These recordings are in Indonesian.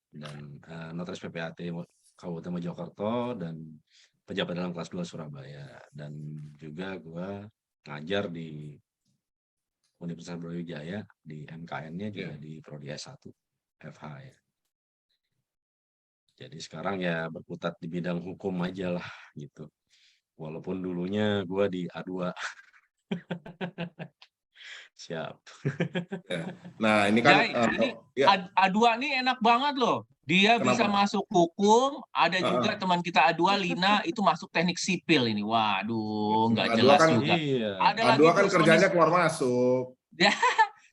dan Notaris PPAT Kabupaten Mojokerto dan pejabat dalam kelas 2 Surabaya, dan juga gue ngajar di Universitas Brawijaya di MKN-nya juga di Prodi S1 FH ya. Jadi sekarang ya berkutat di bidang hukum aja lah gitu. Walaupun dulunya gue di A2. Siap. Nah, ini kan ini A2 nih enak banget loh. Dia bisa masuk hukum, ada juga teman kita A2 Lina itu masuk teknik sipil ini. Waduh, nggak jelas kan, juga. Iya. Ada A2 kan kerjanya keluar masuk.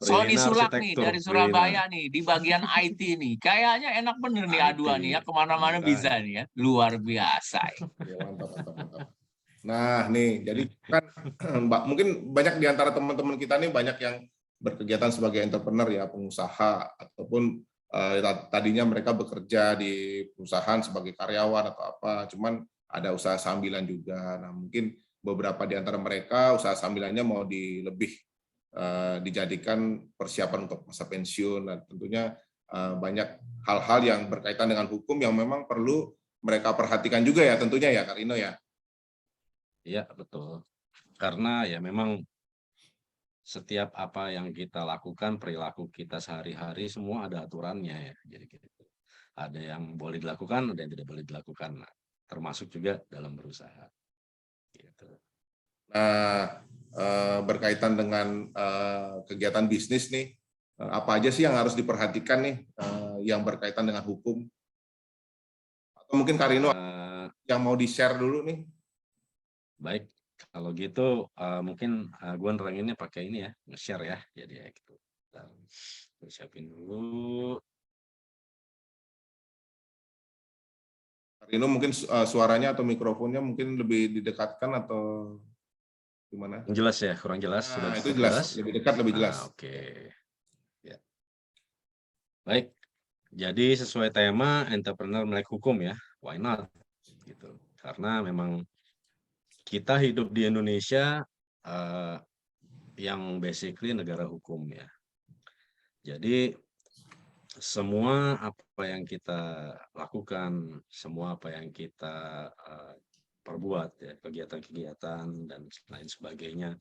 Sony Sulak nih dari Surabaya nih di bagian IT nih. Kayaknya enak bener nih A2 nih ya, kemana-mana bisa nih ya. Luar biasa. Ya, mantap. Nah nih, jadi kan mungkin banyak di antara teman-teman kita nih banyak yang berkegiatan sebagai entrepreneur ya, pengusaha, ataupun tadinya mereka bekerja di perusahaan sebagai karyawan atau apa, cuman ada usaha sambilan juga. Nah mungkin beberapa di antara mereka usaha sambilannya mau lebih dijadikan persiapan untuk masa pensiun, dan tentunya banyak hal-hal yang berkaitan dengan hukum yang memang perlu mereka perhatikan juga ya tentunya ya, Kak Rino ya. Iya, betul. Karena ya memang setiap apa yang kita lakukan, perilaku kita sehari-hari semua ada aturannya ya. Jadi gitu. Ada yang boleh dilakukan, ada yang tidak boleh dilakukan. Nah, termasuk juga dalam berusaha. Gitu. Nah, berkaitan dengan kegiatan bisnis nih, apa aja sih yang harus diperhatikan nih yang berkaitan dengan hukum? Atau mungkin Karino yang mau di-share dulu nih? Baik, kalau gitu mungkin gue neranginnya pakai ini ya, nge-share ya. Jadi ya gitu. Gue siapin dulu. Karino mungkin suaranya atau mikrofonnya mungkin lebih didekatkan atau gimana? Jelas ya, kurang jelas. Nah, sudah itu jelas. Lebih dekat, lebih jelas. Oke. Ya. Baik, jadi sesuai tema entrepreneur melek hukum ya, why not? Gitu. Karena memang kita hidup di Indonesia yang basically negara hukum ya. Jadi semua apa yang kita lakukan, semua apa yang kita perbuat ya, kegiatan-kegiatan dan lain sebagainya,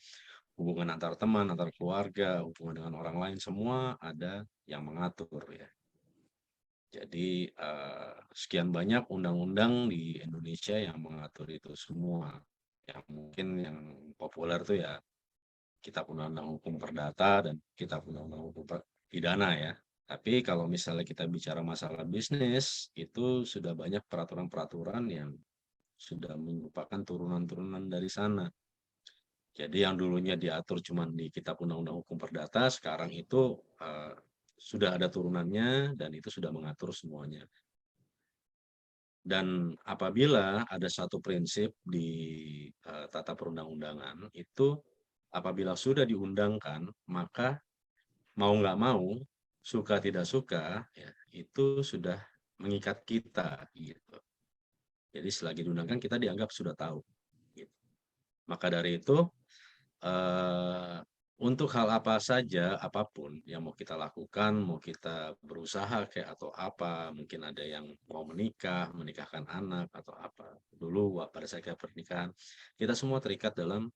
hubungan antar teman, antar keluarga, hubungan dengan orang lain, semua ada yang mengatur ya. Jadi sekian banyak undang-undang di Indonesia yang mengatur itu semua. Yang mungkin yang populer tuh ya Kitab Undang-Undang Hukum Perdata dan Kitab Undang-Undang Hukum Pidana ya. Tapi kalau misalnya kita bicara masalah bisnis, itu sudah banyak peraturan-peraturan yang sudah merupakan turunan-turunan dari sana. Jadi yang dulunya diatur cuma di Kitab Undang-Undang Hukum Perdata, sekarang itu sudah ada turunannya dan itu sudah mengatur semuanya. Dan apabila ada satu prinsip di tata perundang-undangan, itu apabila sudah diundangkan, maka mau nggak mau, suka tidak suka, ya, itu sudah mengikat kita. Gitu. Jadi selagi diundangkan, kita dianggap sudah tahu. Gitu. Maka dari itu, untuk hal apa saja, apapun yang mau kita lakukan, mau kita berusaha kayak atau apa, mungkin ada yang mau menikah, menikahkan anak atau apa. Dulu pada saat pernikahan, kita semua terikat dalam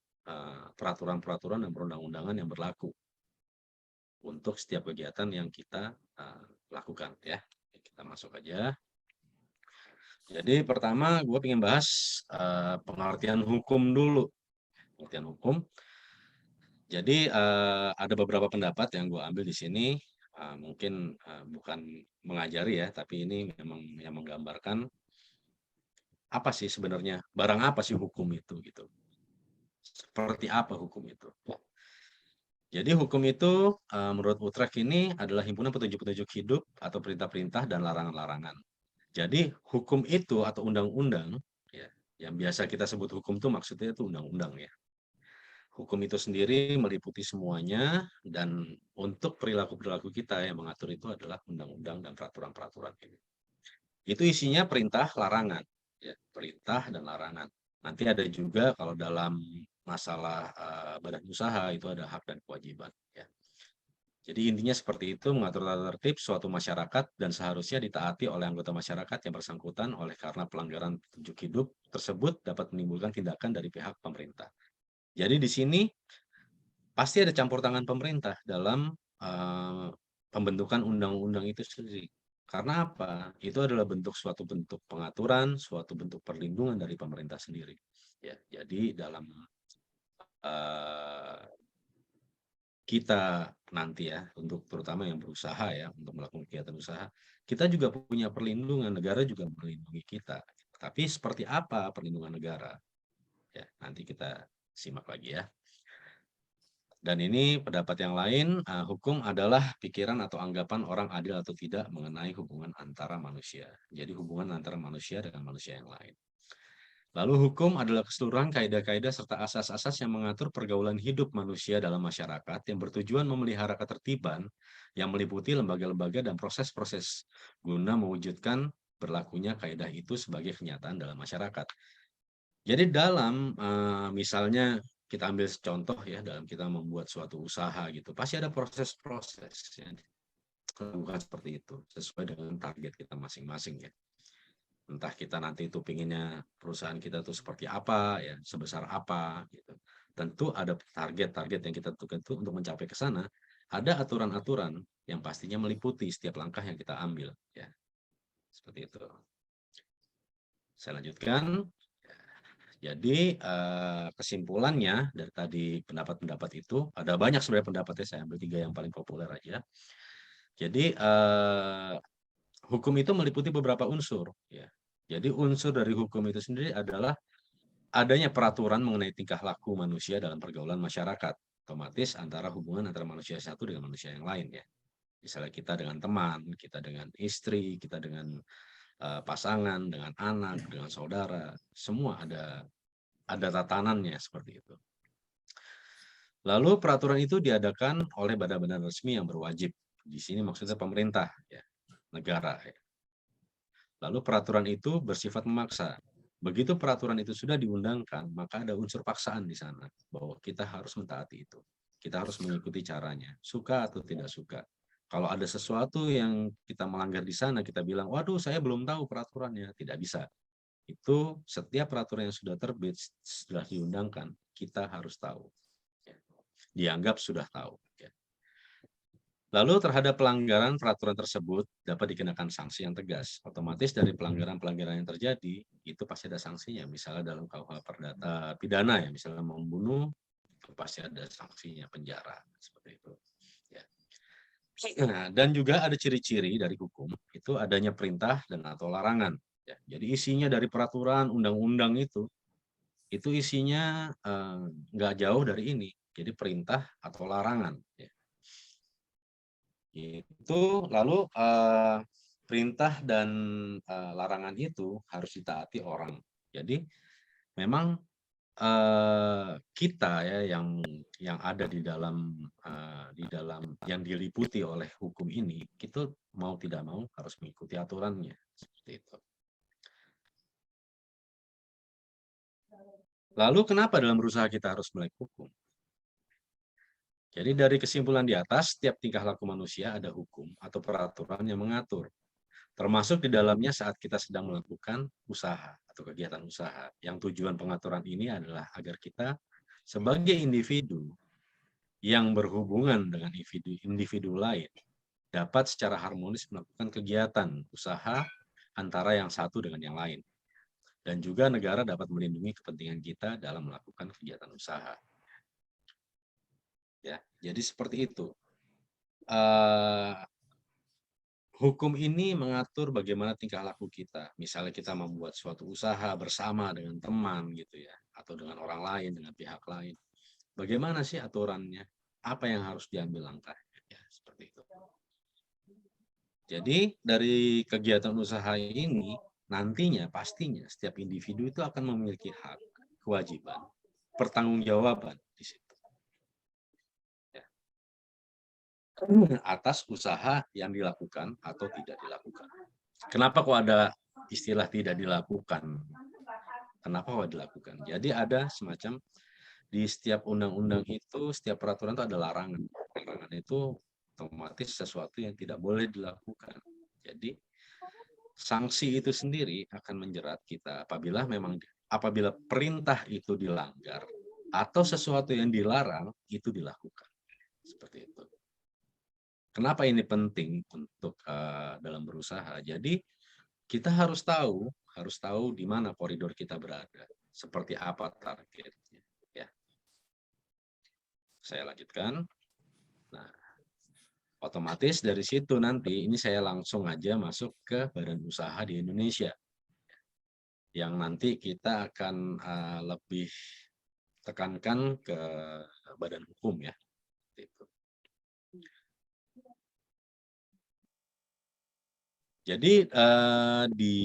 peraturan-peraturan dan perundang-undangan yang berlaku untuk setiap kegiatan yang kita lakukan ya. Kita masuk aja. Jadi pertama gue ingin bahas pengertian hukum dulu. Pengertian hukum. Jadi ada beberapa pendapat yang gue ambil di sini, mungkin bukan mengajari ya, tapi ini memang yang menggambarkan apa sih sebenarnya, barang apa sih hukum itu gitu. Seperti apa hukum itu. Jadi hukum itu menurut Utrecht ini adalah himpunan petunjuk-petunjuk hidup atau perintah-perintah dan larangan-larangan. Jadi hukum itu atau undang-undang, ya, yang biasa kita sebut hukum itu maksudnya itu undang-undang ya. Hukum itu sendiri meliputi semuanya, dan untuk perilaku-perilaku kita yang mengatur itu adalah undang-undang dan peraturan-peraturan ini. Itu isinya perintah, larangan, ya, perintah dan larangan. Nanti ada juga kalau dalam masalah badan usaha itu ada hak dan kewajiban. Ya. Jadi intinya seperti itu, mengatur tata tertib suatu masyarakat dan seharusnya ditaati oleh anggota masyarakat yang bersangkutan oleh karena pelanggaran petunjuk hidup tersebut dapat menimbulkan tindakan dari pihak pemerintah. Jadi di sini pasti ada campur tangan pemerintah dalam pembentukan undang-undang itu sendiri. Karena apa? Itu adalah suatu bentuk pengaturan, suatu bentuk perlindungan dari pemerintah sendiri. Ya, jadi dalam uh, kita nanti ya, untuk terutama yang berusaha ya, untuk melakukan kegiatan usaha, kita juga punya perlindungan, negara juga melindungi kita. Tapi seperti apa perlindungan negara? Ya, nanti kita simak lagi ya. Dan ini pendapat yang lain, hukum adalah pikiran atau anggapan orang adil atau tidak mengenai hubungan antara manusia. Jadi hubungan antara manusia dengan manusia yang lain. Lalu hukum adalah keseluruhan kaidah-kaidah serta asas-asas yang mengatur pergaulan hidup manusia dalam masyarakat yang bertujuan memelihara ketertiban yang meliputi lembaga-lembaga dan proses-proses guna mewujudkan berlakunya kaidah itu sebagai kenyataan dalam masyarakat. Jadi dalam misalnya kita ambil contoh ya, dalam kita membuat suatu usaha gitu, pasti ada proses-proses yang bukan seperti itu, sesuai dengan target kita masing-masing ya. Entah kita nanti itu pinginnya perusahaan kita tuh seperti apa ya, sebesar apa gitu. Tentu ada target-target yang kita tentukan itu untuk mencapai ke sana, ada aturan-aturan yang pastinya meliputi setiap langkah yang kita ambil ya. Seperti itu. Saya lanjutkan. Jadi kesimpulannya dari tadi pendapat-pendapat itu, ada banyak sebenarnya pendapatnya, saya ambil 3 yang paling populer aja. Jadi hukum itu meliputi beberapa unsur ya. Jadi unsur dari hukum itu sendiri adalah adanya peraturan mengenai tingkah laku manusia dalam pergaulan masyarakat. Otomatis antara hubungan antara manusia satu dengan manusia yang lain ya. Misalnya kita dengan teman, kita dengan istri, kita dengan pasangan, dengan anak, dengan saudara, semua ada tatanannya seperti itu. Lalu peraturan itu diadakan oleh badan-badan resmi yang berwajib. Di sini maksudnya pemerintah, ya, negara. Ya. Lalu peraturan itu bersifat memaksa. Begitu peraturan itu sudah diundangkan, maka ada unsur paksaan di sana bahwa kita harus mentaati itu. Kita harus mengikuti caranya, suka atau tidak suka. Kalau ada sesuatu yang kita melanggar di sana, kita bilang, waduh saya belum tahu peraturannya, tidak bisa. Itu setiap peraturan yang sudah terbit, sudah diundangkan, kita harus tahu. Dianggap sudah tahu. Lalu terhadap pelanggaran peraturan tersebut dapat dikenakan sanksi yang tegas. Otomatis dari pelanggaran-pelanggaran yang terjadi, itu pasti ada sanksinya. Misalnya dalam KUH Perdata Pidana ya, misalnya membunuh, itu pasti ada sanksinya, penjara. Seperti itu. Ya. Nah, dan juga ada ciri-ciri dari hukum, itu adanya perintah dan atau larangan. Ya. Jadi isinya dari peraturan, undang-undang itu isinya nggak jauh dari ini. Jadi perintah atau larangan. Ya. Itu lalu perintah dan larangan itu harus ditaati orang. Jadi memang kita ya yang ada di dalam yang diliputi oleh hukum ini, itu mau tidak mau harus mengikuti aturannya seperti itu. Lalu kenapa dalam berusaha kita harus melek hukum? Jadi dari kesimpulan di atas, setiap tingkah laku manusia ada hukum atau peraturan yang mengatur. Termasuk di dalamnya saat kita sedang melakukan usaha atau kegiatan usaha. Yang tujuan pengaturan ini adalah agar kita sebagai individu yang berhubungan dengan individu lain dapat secara harmonis melakukan kegiatan usaha antara yang satu dengan yang lain. Dan juga negara dapat melindungi kepentingan kita dalam melakukan kegiatan usaha. Ya, jadi seperti itu. Hukum ini mengatur bagaimana tingkah laku kita. Misalnya kita membuat suatu usaha bersama dengan teman gitu ya, atau dengan orang lain, dengan pihak lain. Bagaimana sih aturannya? Apa yang harus diambil langkahnya? Ya, seperti itu. Jadi dari kegiatan usaha ini nantinya pastinya setiap individu itu akan memiliki hak, kewajiban, pertanggungjawaban di situ. Atas usaha yang dilakukan atau tidak dilakukan. Kenapa kok ada istilah tidak dilakukan? Kenapa kok dilakukan? Jadi ada semacam di setiap undang-undang itu, setiap peraturan itu ada larangan. Larangan itu otomatis sesuatu yang tidak boleh dilakukan. Jadi sanksi itu sendiri akan menjerat kita apabila perintah itu dilanggar atau sesuatu yang dilarang itu dilakukan. Seperti itu. Kenapa ini penting untuk dalam berusaha? Jadi kita harus tahu di mana koridor kita berada, seperti apa targetnya. Ya, saya lanjutkan. Nah, otomatis dari situ nanti ini saya langsung aja masuk ke badan usaha di Indonesia, yang nanti kita akan lebih tekankan ke badan hukum ya. Gitu. Jadi di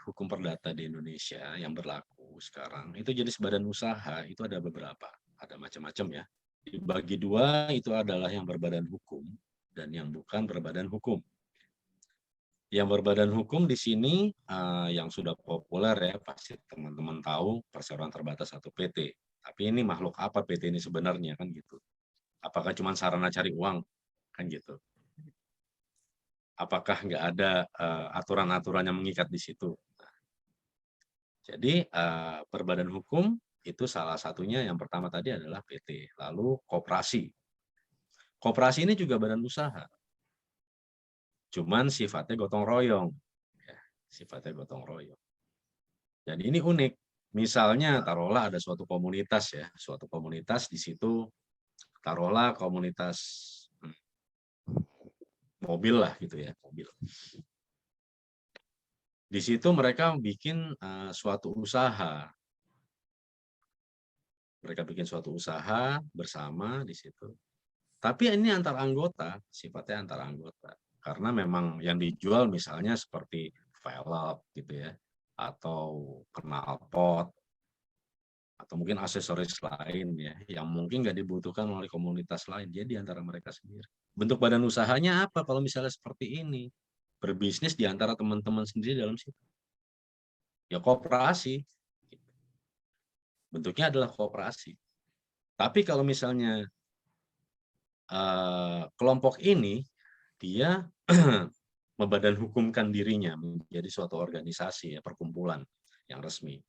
hukum perdata di Indonesia yang berlaku sekarang itu jadi badan usaha itu ada beberapa, ada macam-macam ya. Dibagi dua itu adalah yang berbadan hukum dan yang bukan berbadan hukum. Yang berbadan hukum di sini yang sudah populer ya pasti teman-teman tahu perseroan terbatas atau PT. Tapi ini makhluk apa PT ini sebenarnya kan gitu? Apakah cuma sarana cari uang kan gitu? Apakah nggak ada aturan-aturan yang mengikat di situ? Jadi berbadan hukum itu salah satunya yang pertama tadi adalah PT, lalu koperasi. Koperasi ini juga badan usaha, cuman sifatnya gotong royong, ya, sifatnya gotong royong. Dan ini unik. Misalnya taruhlah ada suatu komunitas ya, suatu komunitas di situ taruhlah komunitas mobil lah gitu ya, mobil. Di situ mereka bikin suatu usaha. Mereka bikin suatu usaha bersama di situ. Tapi ini antar anggota, sifatnya antar anggota. Karena memang yang dijual misalnya seperti velg gitu ya, atau knalpot, atau mungkin aksesoris lain ya, yang mungkin nggak dibutuhkan oleh komunitas lain. Jadi antara mereka sendiri. Bentuk badan usahanya apa kalau misalnya seperti ini? Berbisnis di antara teman-teman sendiri dalam situ. Ya koperasi. Bentuknya adalah koperasi. Tapi kalau misalnya kelompok ini dia membadan hukumkan dirinya menjadi suatu organisasi ya, perkumpulan yang resmi.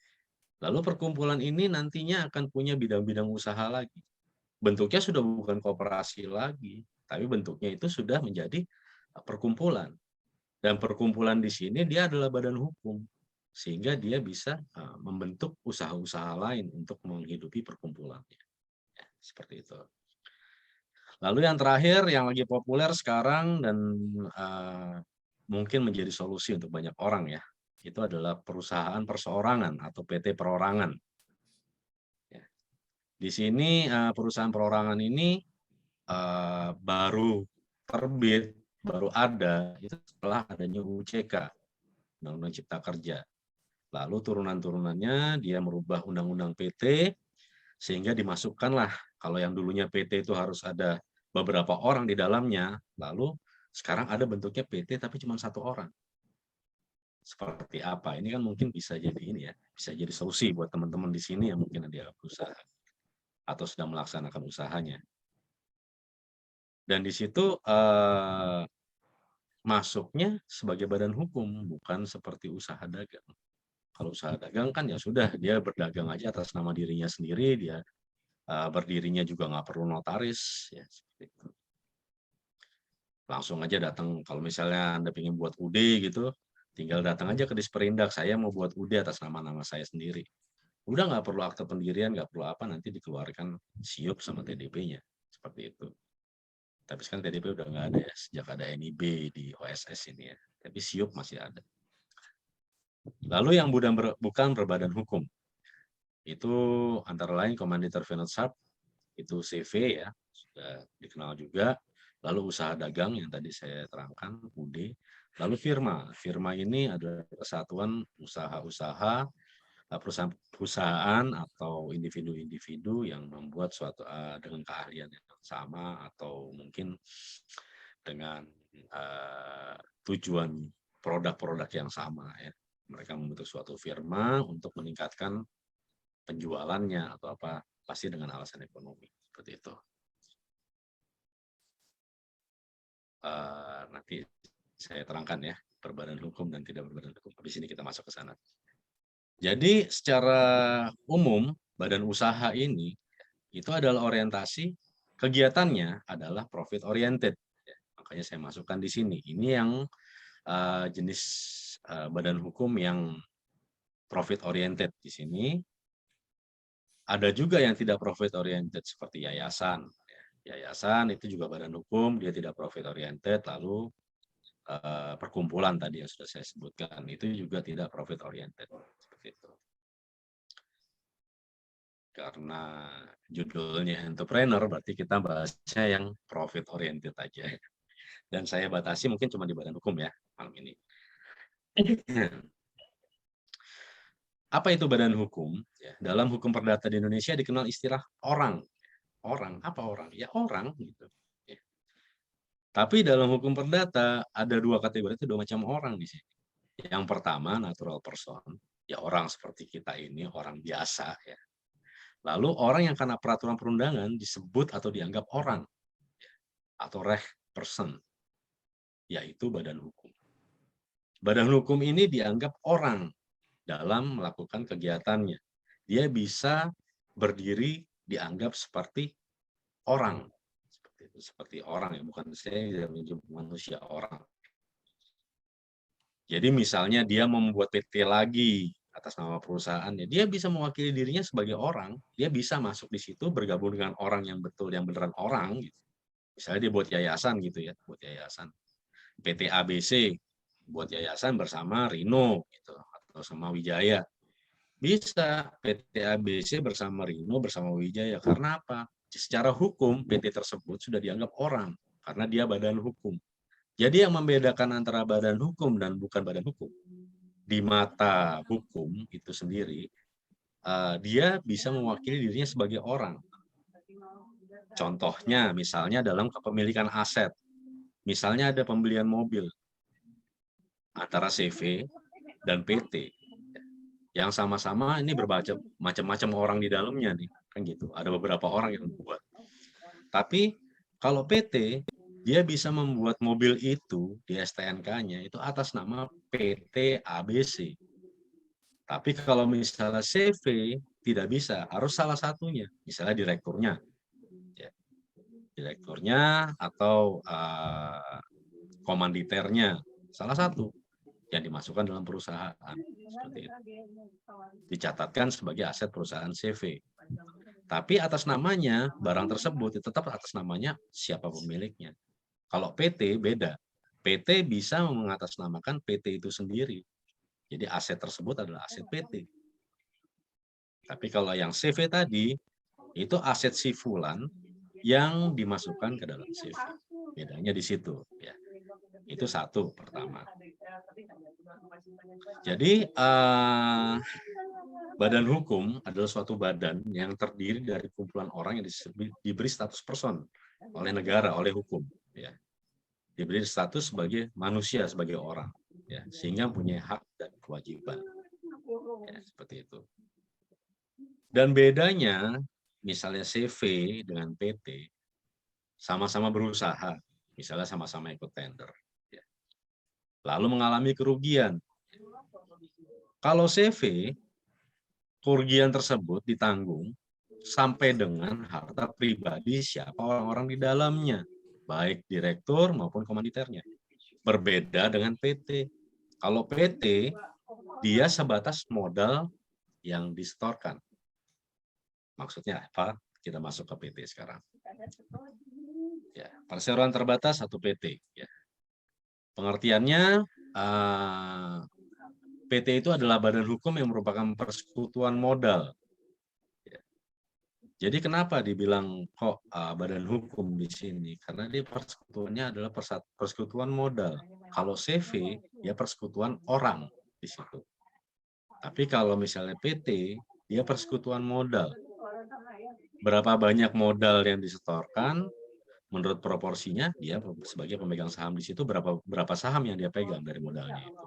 Lalu perkumpulan ini nantinya akan punya bidang-bidang usaha lagi. Bentuknya sudah bukan koperasi lagi, tapi bentuknya itu sudah menjadi perkumpulan. Dan perkumpulan di sini dia adalah badan hukum, sehingga dia bisa membentuk usaha-usaha lain untuk menghidupi perkumpulannya. Ya, seperti itu. Lalu yang terakhir yang lagi populer sekarang dan mungkin menjadi solusi untuk banyak orang ya, itu adalah perusahaan perseorangan atau PT perorangan. Ya. Di sini perusahaan perorangan ini baru terbit, baru ada itu setelah adanya UCK, Undang-Undang Cipta Kerja. Lalu turunan-turunannya dia merubah Undang-Undang PT sehingga dimasukkanlah kalau yang dulunya PT itu harus ada beberapa orang di dalamnya, lalu sekarang ada bentuknya PT tapi cuma satu orang. Seperti apa? Ini kan mungkin bisa jadi ini ya, bisa jadi solusi buat teman-teman di sini yang mungkin dia berusaha atau sedang melaksanakan usahanya. Dan di situ masuknya sebagai badan hukum, bukan seperti usaha dagang. Kalau usaha dagang kan ya sudah, dia berdagang aja atas nama dirinya sendiri, dia berdirinya juga nggak perlu notaris, ya seperti itu. Langsung aja datang, kalau misalnya Anda ingin buat UD gitu, tinggal datang aja ke Disperindak, saya mau buat UD atas nama-nama saya sendiri. Udah nggak perlu akte pendirian, nggak perlu apa, nanti dikeluarkan SIUP sama TDP-nya. Seperti itu. Tapi sekarang TDP udah nggak ada ya, sejak ada NIB di OSS ini ya. Tapi SIUP masih ada. Lalu yang bukan berbadan hukum, itu antara lain Komanditer Finansap, itu CV ya, sudah dikenal juga. Lalu usaha dagang yang tadi saya terangkan, UD. Lalu firma ini adalah kesatuan usaha-usaha, perusahaan atau individu-individu yang membuat suatu dengan keahlian yang sama atau mungkin dengan tujuan produk-produk yang sama ya. Mereka membentuk suatu firma untuk meningkatkan penjualannya atau apa, pasti dengan alasan ekonomi seperti itu. nanti saya terangkan ya, berbadan hukum dan tidak berbadan hukum. Habis ini kita masuk ke sana. Jadi secara umum, badan usaha ini itu adalah orientasi kegiatannya adalah profit oriented. Ya, makanya saya masukkan di sini. Ini yang jenis badan hukum yang profit oriented di sini. Ada juga yang tidak profit oriented seperti yayasan. Yayasan itu juga badan hukum, dia tidak profit oriented. Lalu perkumpulan tadi yang sudah saya sebutkan itu juga tidak profit oriented. Seperti itu. Karena judulnya entrepreneur, berarti kita bahasnya yang profit oriented aja. Dan saya batasi mungkin cuma di badan hukum ya malam ini. Apa itu badan hukum? Ya, dalam hukum perdata di Indonesia dikenal istilah orang. Orang, apa orang? Ya orang gitu. Ya. Tapi dalam hukum perdata ada dua kategori, itu dua macam orang di sini. Yang pertama natural person, ya orang seperti kita ini, orang biasa ya. Lalu orang yang karena peraturan perundangan disebut atau dianggap orang ya, atau reh person, yaitu badan hukum. Badan hukum ini dianggap orang dalam melakukan kegiatannya. Dia bisa berdiri dianggap seperti orang. Seperti orang ya, bukan saya tidak menyebut manusia, orang. Jadi misalnya dia membuat PT lagi atas nama perusahaannya, dia bisa mewakili dirinya sebagai orang, dia bisa masuk di situ bergabung dengan orang yang betul, yang beneran orang. Gitu. Misalnya dia buat yayasan gitu ya, buat yayasan. PT ABC, buat yayasan bersama Rino gitu, atau sama Wijaya. Bisa PT ABC bersama Rino, bersama Wijaya. Karena apa? Secara hukum, PT tersebut sudah dianggap orang, karena dia badan hukum. Jadi yang membedakan antara badan hukum dan bukan badan hukum, di mata hukum itu sendiri, dia bisa mewakili dirinya sebagai orang. Contohnya, misalnya dalam kepemilikan aset. Misalnya ada pembelian mobil antara CV dan PT. Yang sama-sama ini berbaca macam-macam orang di dalamnya nih, kan gitu. Ada beberapa orang yang membuat. Tapi kalau PT, dia bisa membuat mobil itu di STNK-nya itu atas nama PT ABC. Tapi kalau misalnya CV tidak bisa, harus salah satunya, misalnya direkturnya, ya. Direkturnya atau komanditernya, salah satu yang dimasukkan dalam perusahaan seperti itu. Dicatatkan sebagai aset perusahaan CV. Tapi atas namanya barang tersebut tetap atas namanya siapa pemiliknya. Kalau PT beda. PT bisa mengatasnamakan PT itu sendiri. Jadi aset tersebut adalah aset PT. Tapi kalau yang CV tadi itu aset si fulan yang dimasukkan ke dalam CV. Bedanya di situ ya. Itu satu pertama. Jadi badan hukum adalah suatu badan yang terdiri dari kumpulan orang yang diberi status person oleh negara, oleh hukum. Ya. Diberi status sebagai manusia, sebagai orang. Ya. Sehingga punya hak dan kewajiban. Ya, seperti itu. Dan bedanya, misalnya CV dengan PT, sama-sama berusaha. Misalnya sama-sama ikut tender. Ya. Lalu mengalami kerugian. Kalau CV, kerugian tersebut ditanggung sampai dengan harta pribadi siapa orang-orang di dalamnya, baik direktur maupun komanditernya. Berbeda dengan PT. Kalau PT, dia sebatas modal yang disetorkan. Maksudnya apa? Kita masuk ke PT sekarang. Ya, perseroan terbatas satu PT. Ya. Pengertiannya, PT itu adalah badan hukum yang merupakan persekutuan modal. Jadi kenapa dibilang kok badan hukum di sini? Karena dia persekutuannya adalah persekutuan modal. Kalau CV, dia persekutuan orang di situ. Tapi kalau misalnya PT, dia persekutuan modal. Berapa banyak modal yang disetorkan, menurut proporsinya, dia sebagai pemegang saham di situ, berapa saham yang dia pegang dari modalnya itu.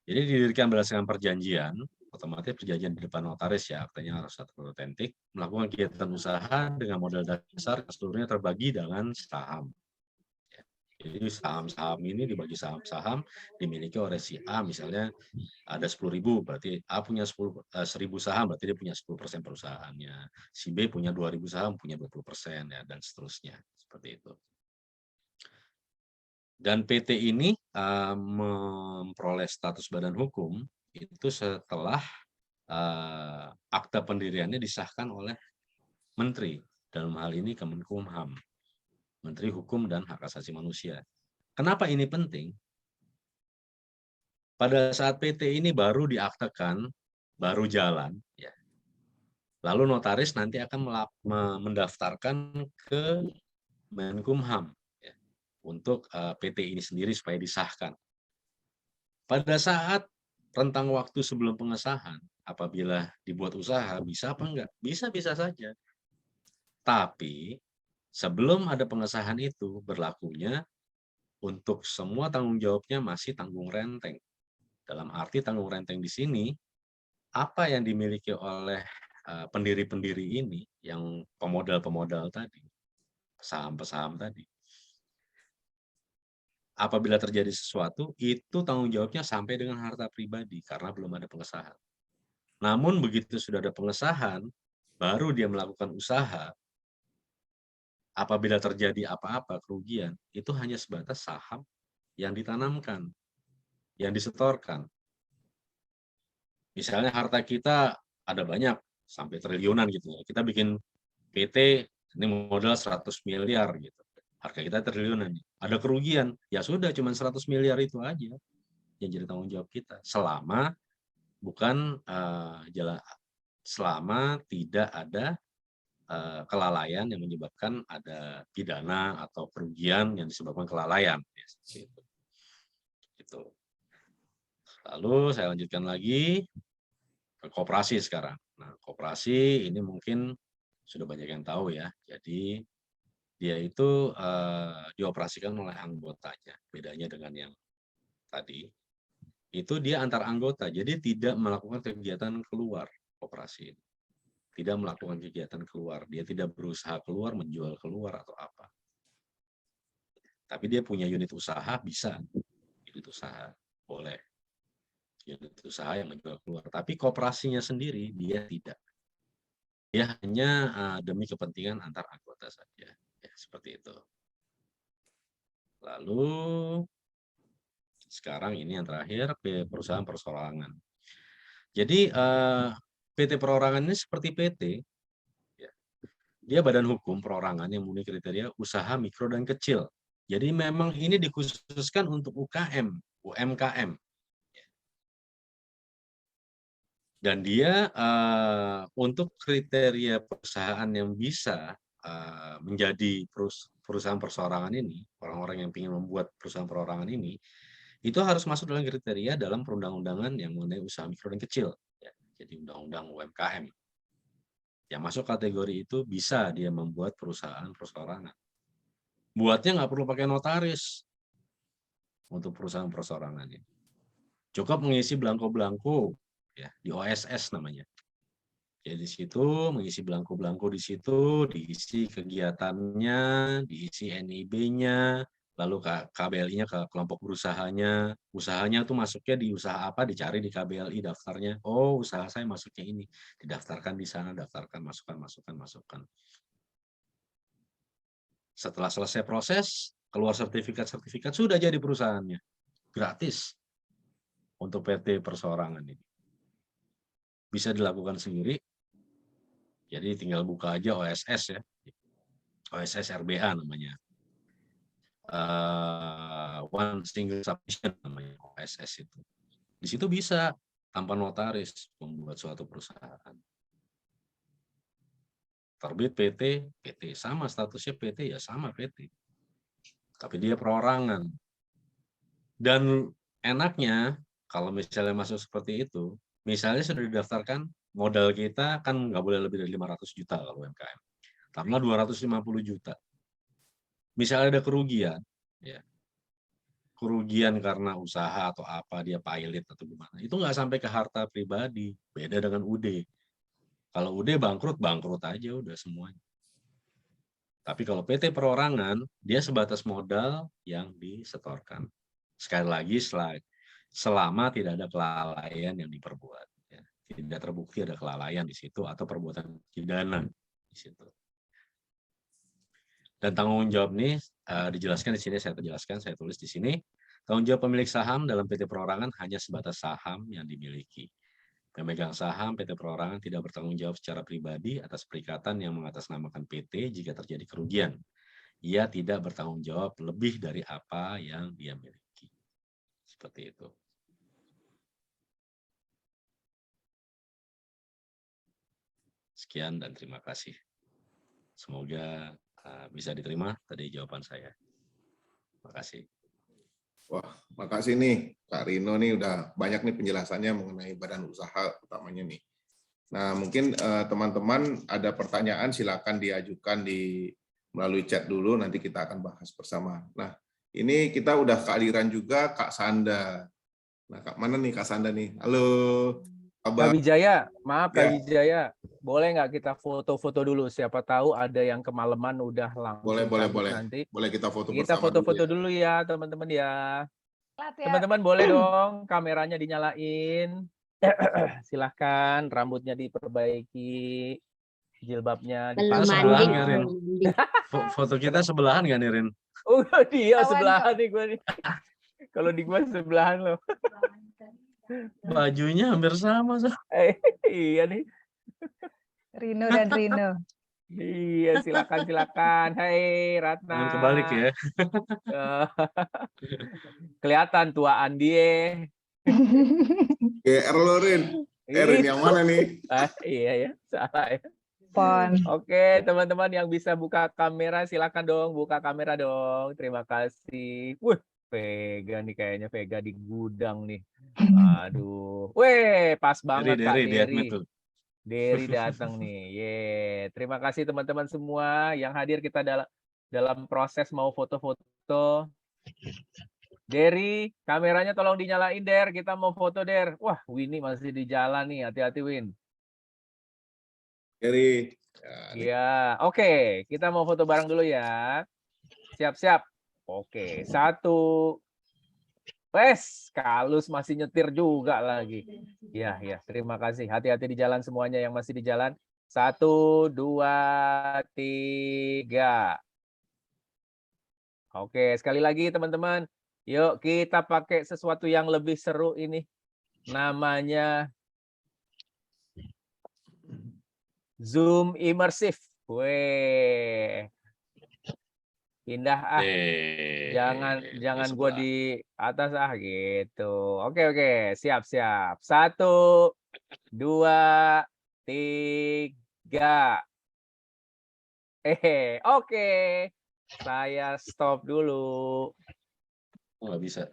Jadi didirikan berdasarkan perjanjian, otomatis perjanjian di depan notaris ya, aktanya harus otentik, melakukan kegiatan usaha dengan modal dasar seluruhnya terbagi dengan saham. Jadi saham-saham ini dibagi saham-saham dimiliki oleh si A, misalnya ada 10.000, berarti A punya 1.000 saham, berarti dia punya 10% perusahaannya. Si B punya 2.000 saham, punya 20%, ya, dan seterusnya. Seperti itu. Dan PT ini memperoleh status badan hukum itu setelah akta pendiriannya disahkan oleh Menteri, dalam hal ini Kemenkumham, Menteri Hukum dan Hak Asasi Manusia. Kenapa ini penting? Pada saat PT ini baru diaktekan, baru jalan, ya. Lalu notaris nanti akan mendaftarkan ke Menkumham, ya, untuk PT ini sendiri supaya disahkan. Pada saat rentang waktu sebelum pengesahan, apabila dibuat usaha, bisa apa enggak? Bisa-bisa saja. Tapi sebelum ada pengesahan itu, berlakunya untuk semua tanggung jawabnya masih tanggung renteng. Dalam arti tanggung renteng di sini, apa yang dimiliki oleh pendiri-pendiri ini, yang pemodal-pemodal tadi, saham-pesaham tadi, apabila terjadi sesuatu, itu tanggung jawabnya sampai dengan harta pribadi, karena belum ada pengesahan. Namun begitu sudah ada pengesahan, baru dia melakukan usaha, apabila terjadi apa-apa, kerugian, itu hanya sebatas saham yang ditanamkan, yang disetorkan. Misalnya harta kita ada banyak, sampai triliunan gitu ya. Kita bikin PT, ini modal 100 miliar gitu. Harga kita triliunan. Ada kerugian, ya sudah cuma 100 miliar itu aja yang jadi tanggung jawab kita. Selama bukan selama tidak ada kelalaian yang menyebabkan ada pidana atau kerugian yang disebabkan kelalaian. Gitu. Lalu saya lanjutkan lagi ke koperasi sekarang. Nah, koperasi ini mungkin sudah banyak yang tahu ya. Jadi dia itu dioperasikan oleh anggotanya. Bedanya dengan yang tadi, itu dia antar anggota. Jadi tidak melakukan kegiatan keluar koperasi ini. Tidak melakukan kegiatan keluar. Dia tidak berusaha keluar, menjual keluar atau apa. Tapi dia punya unit usaha, bisa. Unit usaha, boleh. Unit usaha yang menjual keluar. Tapi koperasinya sendiri, dia tidak. Dia hanya demi kepentingan antar anggota saja. Ya, seperti itu. Lalu, sekarang ini yang terakhir, perusahaan perseorangan. Jadi, PT perorangan ini seperti PT, ya. Dia badan hukum perorangan yang memenuhi kriteria usaha mikro dan kecil. Jadi memang ini dikhususkan untuk UKM, UMKM. Dan dia untuk kriteria perusahaan yang bisa menjadi perusahaan perseorangan ini, orang-orang yang ingin membuat perusahaan perorangan ini, itu harus masuk dalam kriteria dalam perundang-undangan yang mengenai usaha mikro dan kecil. Ya, jadi undang-undang UMKM. Yang masuk kategori itu bisa dia membuat perusahaan perseorangan. Buatnya nggak perlu pakai notaris untuk perusahaan perseorangan ini. Cukup mengisi belangko-belangko, ya, di OSS namanya. Jadi di situ mengisi belangko-belangko di situ, diisi kegiatannya, diisi NIB-nya, lalu KBLI-nya ke kelompok berusahanya. Usahanya tuh masuknya di usaha apa, dicari di KBLI daftarnya. Oh, usaha saya masuknya ini. Didaftarkan di sana, daftarkan, masukkan. Setelah selesai proses, keluar sertifikat-sertifikat, sudah jadi perusahaannya. Gratis untuk PT perseorangan ini. Bisa dilakukan sendiri. Jadi tinggal buka aja OSS ya. OSS RBA namanya. One Single Submission namanya OSS itu. Di situ bisa tanpa notaris membuat suatu perusahaan. Terbit PT sama statusnya PT ya sama PT. Tapi dia perorangan. Dan enaknya kalau misalnya masuk seperti itu, misalnya sudah didaftarkan modal kita kan nggak boleh lebih dari 500 juta kalau UMKM. Karena 250 juta. Misalnya ada kerugian, ya, kerugian karena usaha atau apa, dia pilot atau gimana, itu nggak sampai ke harta pribadi, beda dengan UD. Kalau UD bangkrut aja udah semuanya. Tapi kalau PT perorangan, dia sebatas modal yang disetorkan. Sekali lagi, selama tidak ada kelalaian yang diperbuat. Ya. Tidak terbukti ada kelalaian di situ atau perbuatan pidana di situ. Dan tanggung jawab ini dijelaskan di sini, saya tulis di sini. Tanggung jawab pemilik saham dalam PT perorangan hanya sebatas saham yang dimiliki. Pemegang saham PT perorangan tidak bertanggung jawab secara pribadi atas perikatan yang mengatasnamakan PT jika terjadi kerugian. Ia tidak bertanggung jawab lebih dari apa yang dia miliki. Seperti itu. Sekian dan terima kasih. Semoga bisa diterima tadi jawaban saya. Terima kasih. Wah, makasih nih Kak Rino nih udah banyak nih penjelasannya mengenai badan usaha utamanya nih. Nah, mungkin teman-teman ada pertanyaan silakan diajukan melalui chat dulu, nanti kita akan bahas bersama. Nah, ini kita udah kealiran juga Kak Sanda. Nah, Kak mana nih Kak Sanda nih? Halo, Kak Wijaya, maaf Kak Ya. Wijaya, boleh nggak kita foto-foto dulu? Siapa tahu ada yang kemalaman udah langsung boleh. nanti. Boleh kita foto Kita bersama foto-foto dulu dulu ya teman-teman ya. Ya. Teman-teman boleh dong kameranya dinyalain. Silahkan, rambutnya diperbaiki, jilbabnya Belum dipasang. mandi, Sebelahan, Rin. belum mandi. Foto kita sebelahan nggak nih, Rin? Oh dia Kawan, sebelahan nih gue nih. Kalau di gue sebelahan loh. Bajunya hampir sama. Iya nih. Rino dan Rino. Iya, silakan. Hai Ratna. Jangan kebalik ya. Kelihatan tuaan dia. GR lo, Rin. Rin yang mana nih? Iya ya, salah ya. Pon. Oke, teman-teman yang bisa buka kamera, silakan dong buka kamera dong. Terima kasih. Wih, Vega nih kayaknya Vega di gudang nih. Aduh, pas banget Kak Dari admit tuh. Dery datang nih. Terima kasih teman-teman semua yang hadir, kita dalam proses mau foto-foto. Dery, kameranya tolong dinyalain, Der. Kita mau foto, Der. Wah, Winnie masih di jalan nih. Hati-hati, Win. Dari Iya, oke. Kita mau foto bareng dulu ya. Siap-siap. Oke, 1. Kalus masih nyetir juga lagi. Ya, terima kasih. Hati-hati di jalan semuanya yang masih di jalan. 1, 2, 3. Oke, sekali lagi teman-teman. Yuk kita pakai sesuatu yang lebih seru ini. Namanya Zoom Immersive. Pindah jangan gue di atas gitu. Oke, siap. 1, 2, 3. Oke. Saya stop dulu. Nggak bisa.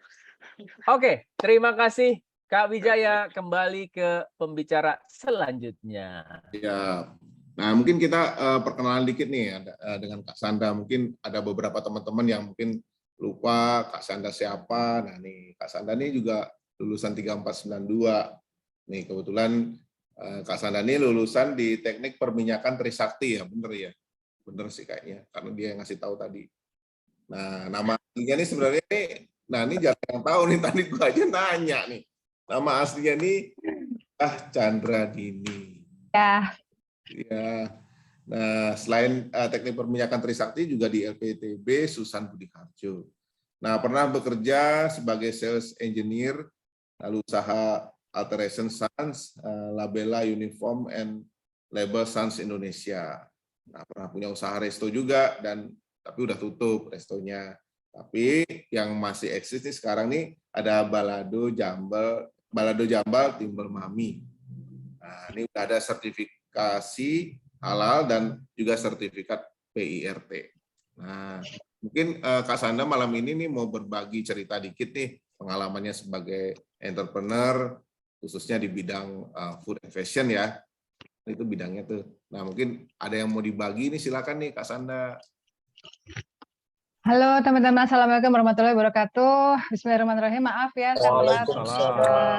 Oke, terima kasih Kak Wijaya. Kembali ke pembicara selanjutnya. Ya. Nah, mungkin kita perkenalan dikit nih dengan Kak Sanda. Mungkin ada beberapa teman-teman yang mungkin lupa Kak Sanda siapa. Nah, nih Kak Sanda ini juga lulusan 3492. Nih kebetulan Kak Sanda ini lulusan di Teknik Perminyakan Trisakti ya, bener ya? Bener sih kayaknya, karena dia yang ngasih tahu tadi. Nah, nama aslinya ini sebenarnya ini jarang yang tahu nih, tadi gua aja nanya nih. Nama aslinya ini Chandra Dini. Ya. Ya. Nah, selain Teknik Perminyakan Trisakti juga di LPTB Susan Budi Harjo. Nah, pernah bekerja sebagai sales engineer, lalu usaha Alteration Sons, Labella Uniform and Label Sons Indonesia. Nah, pernah punya usaha resto juga tapi udah tutup restonya. Tapi yang masih eksis nih sekarang nih ada Balado Jambal Timbel Mami. Nah, ini udah ada sertifikasi halal dan juga sertifikat PIRT. Nah, mungkin Kak Sanda malam ini nih mau berbagi cerita dikit nih pengalamannya sebagai entrepreneur khususnya di bidang food and fashion ya. Itu bidangnya tuh. Nah, mungkin ada yang mau dibagi nih, silakan nih Kak Sanda. Halo teman-teman, Assalamualaikum warahmatullahi wabarakatuh. Bismillahirrahmanirrahim. Maaf ya, saya telat.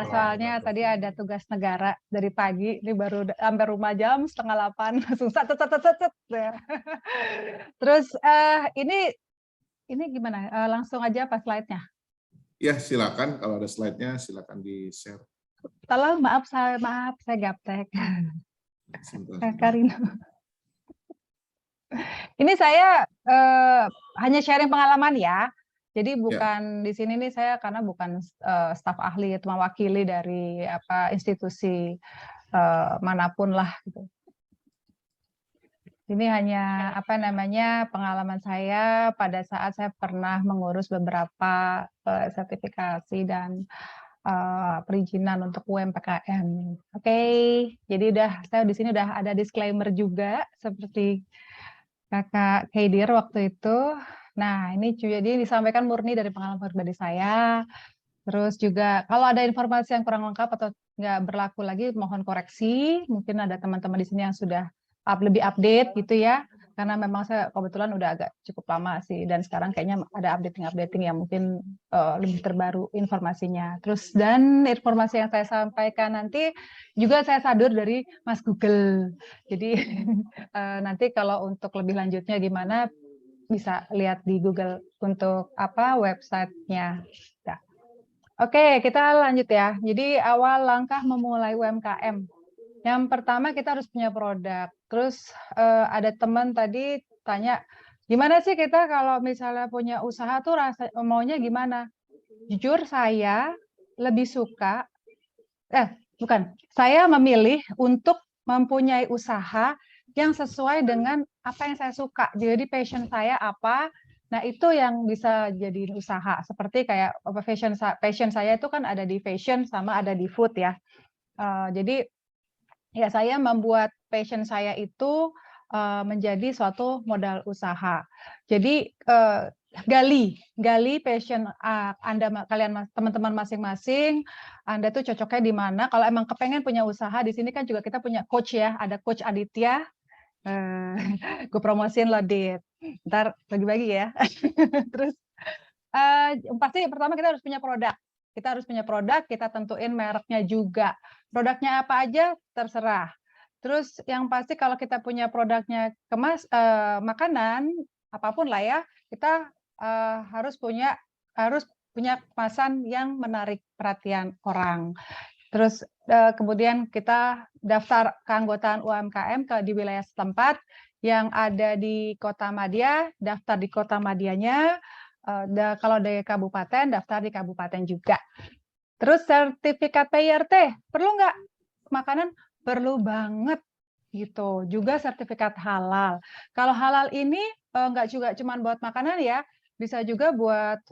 Soalnya tadi ada tugas negara dari pagi. Ini baru sampai rumah jam 7:30. Susah, ya. Terus ini gimana? Langsung aja apa slide-nya? Ya, silakan kalau ada slide-nya silakan di-share. Tolong, maaf saya gaptek. Kak Rino. Ini saya hanya sharing pengalaman ya. Jadi bukan di sini nih saya karena bukan staf ahli atau mewakili dari institusi manapun lah gitu. Ini hanya pengalaman saya pada saat saya pernah mengurus beberapa sertifikasi dan perizinan untuk UMKM. Oke, jadi saya di sini udah ada disclaimer juga seperti Kakak Kaidir waktu itu. Nah, ini jadi disampaikan murni dari pengalaman pribadi saya. Terus juga kalau ada informasi yang kurang lengkap atau nggak berlaku lagi, mohon koreksi. Mungkin ada teman-teman di sini yang sudah lebih update gitu ya. Karena memang saya kebetulan udah agak cukup lama sih. Dan sekarang kayaknya ada updating yang mungkin lebih terbaru informasinya. Terus dan informasi yang saya sampaikan nanti juga saya sadur dari Mas Google. Jadi nanti kalau untuk lebih lanjutnya gimana bisa lihat di Google untuk websitenya. Nah. Oke, kita lanjut ya. Jadi awal langkah memulai UMKM. Yang pertama kita harus punya produk. Terus ada teman tadi tanya, gimana sih kita kalau misalnya punya usaha tuh maunya gimana? Jujur saya lebih suka, saya memilih untuk mempunyai usaha yang sesuai dengan apa yang saya suka. Jadi passion saya apa, nah itu yang bisa jadi usaha. Seperti kayak passion saya itu kan ada di fashion sama ada di food ya. Jadi ya saya membuat passion saya itu menjadi suatu modal usaha. Jadi gali passion kalian teman-teman masing-masing. Anda tuh cocoknya di mana? Kalau emang kepengen punya usaha, di sini kan juga kita punya coach ya. Ada Coach Aditya. Gue promosiin lo, Dit. Ntar bagi-bagi ya. Terus pasti pertama kita harus punya produk. Kita harus punya produk, kita tentuin mereknya juga. Produknya apa aja terserah. Terus yang pasti kalau kita punya produknya makanan, apapun lah ya, kita harus punya kemasan yang menarik perhatian orang. Terus kemudian kita daftar keanggotaan UMKM di wilayah setempat yang ada di Kota Madya, daftar di Kota Madyanya. Kalau dari kabupaten, daftar di kabupaten juga. Terus sertifikat PIRT, perlu nggak? Makanan perlu banget gitu. Juga sertifikat halal. Kalau halal ini nggak juga cuma buat makanan ya, bisa juga buat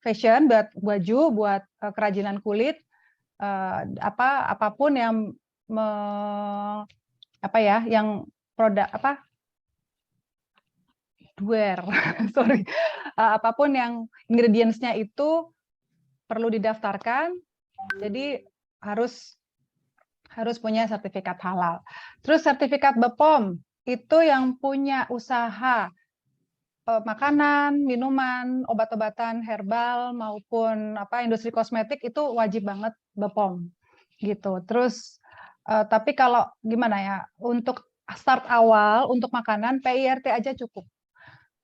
fashion, buat baju, buat kerajinan kulit, apapun yang yang produk sorry, apapun yang ingredients-nya itu perlu didaftarkan, jadi harus punya sertifikat halal. Terus sertifikat BPOM itu yang punya usaha makanan, minuman, obat-obatan herbal maupun industri kosmetik itu wajib banget BPOM gitu. Terus tapi kalau gimana ya, untuk start awal untuk makanan PIRT aja cukup.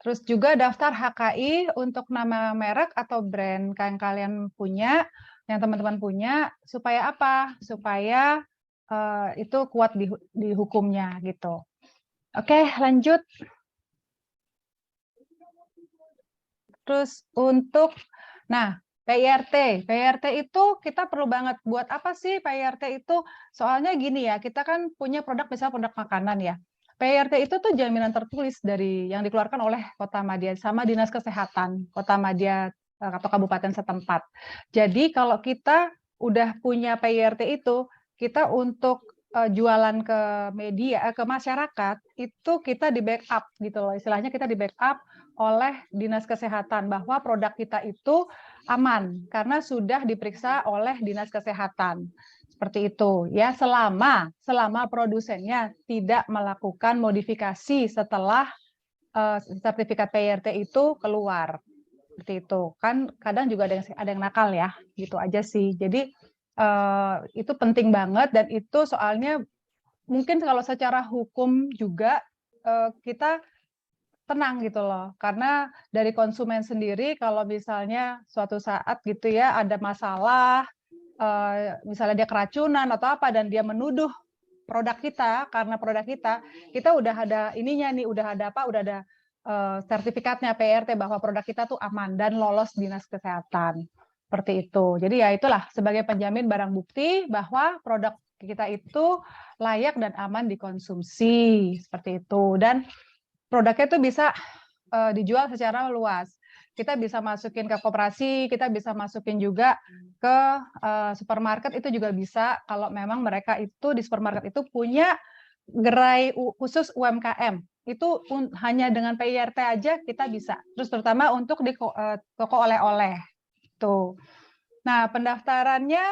Terus juga daftar HKI untuk nama merek atau brand yang kalian punya, yang teman-teman punya, supaya apa? Supaya itu kuat di hukumnya gitu. Oke, lanjut. Terus untuk, PIRT itu kita perlu banget. Buat apa sih PIRT itu? Soalnya gini ya, kita kan punya produk, misalnya produk makanan ya. PIRT itu tuh jaminan tertulis dari yang dikeluarkan oleh Kota Madya sama Dinas Kesehatan Kota Madya atau kabupaten setempat. Jadi kalau kita udah punya PIRT itu, kita untuk jualan ke media, ke masyarakat, itu kita di backup gitu loh. Istilahnya kita di backup oleh Dinas Kesehatan bahwa produk kita itu aman karena sudah diperiksa oleh Dinas Kesehatan. Seperti itu ya, selama produsennya tidak melakukan modifikasi setelah sertifikat PIRT itu keluar. Seperti itu. Kan kadang juga ada yang nakal ya, gitu aja sih. Jadi itu penting banget, dan itu soalnya mungkin kalau secara hukum juga kita tenang gitu loh. Karena dari konsumen sendiri kalau misalnya suatu saat gitu ya ada masalah, misalnya dia keracunan atau apa dan dia menuduh produk kita, karena produk kita udah ada ininya nih, udah ada sertifikatnya PIRT bahwa produk kita tuh aman dan lolos dinas kesehatan. Seperti itu. Jadi ya itulah sebagai penjamin barang bukti bahwa produk kita itu layak dan aman dikonsumsi. Seperti itu. Dan produknya itu bisa dijual secara luas. Kita bisa masukin ke koperasi, kita bisa masukin juga ke supermarket, itu juga bisa kalau memang mereka itu di supermarket itu punya gerai khusus UMKM. Itu hanya dengan PIRT aja kita bisa. Terus terutama untuk di toko oleh-oleh. Tuh. Nah, pendaftarannya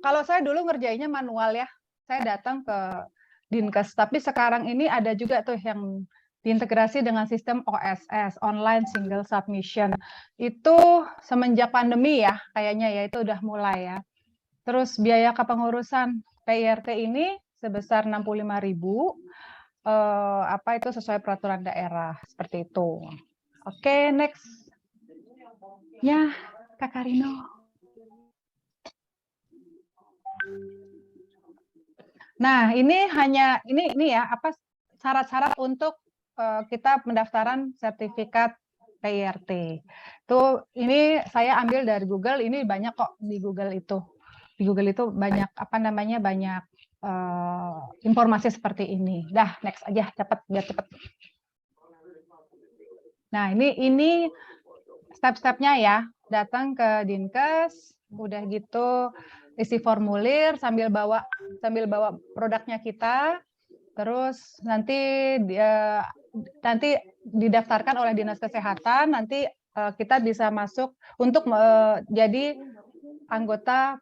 kalau saya dulu ngerjainnya manual ya. Saya datang ke Dinkes, tapi sekarang ini ada juga tuh yang diintegrasi dengan sistem OSS, Online Single Submission. Itu semenjak pandemi ya, kayaknya ya itu udah mulai ya. Terus biaya kepengurusan PIRT ini sebesar 65.000, itu sesuai peraturan daerah, seperti itu. Oke, next. Ya, Kak Karino. Nah, ini ya syarat-syarat untuk kita pendaftaran sertifikat PIRT. Ini saya ambil dari Google, ini banyak kok di Google itu. Di Google itu banyak banyak informasi seperti ini. Dah, next aja, biar cepet. Nah, ini step-stepnya ya. Datang ke Dinkes, udah gitu isi formulir sambil bawa produknya kita, terus nanti didaftarkan oleh Dinas Kesehatan, nanti kita bisa masuk untuk jadi anggota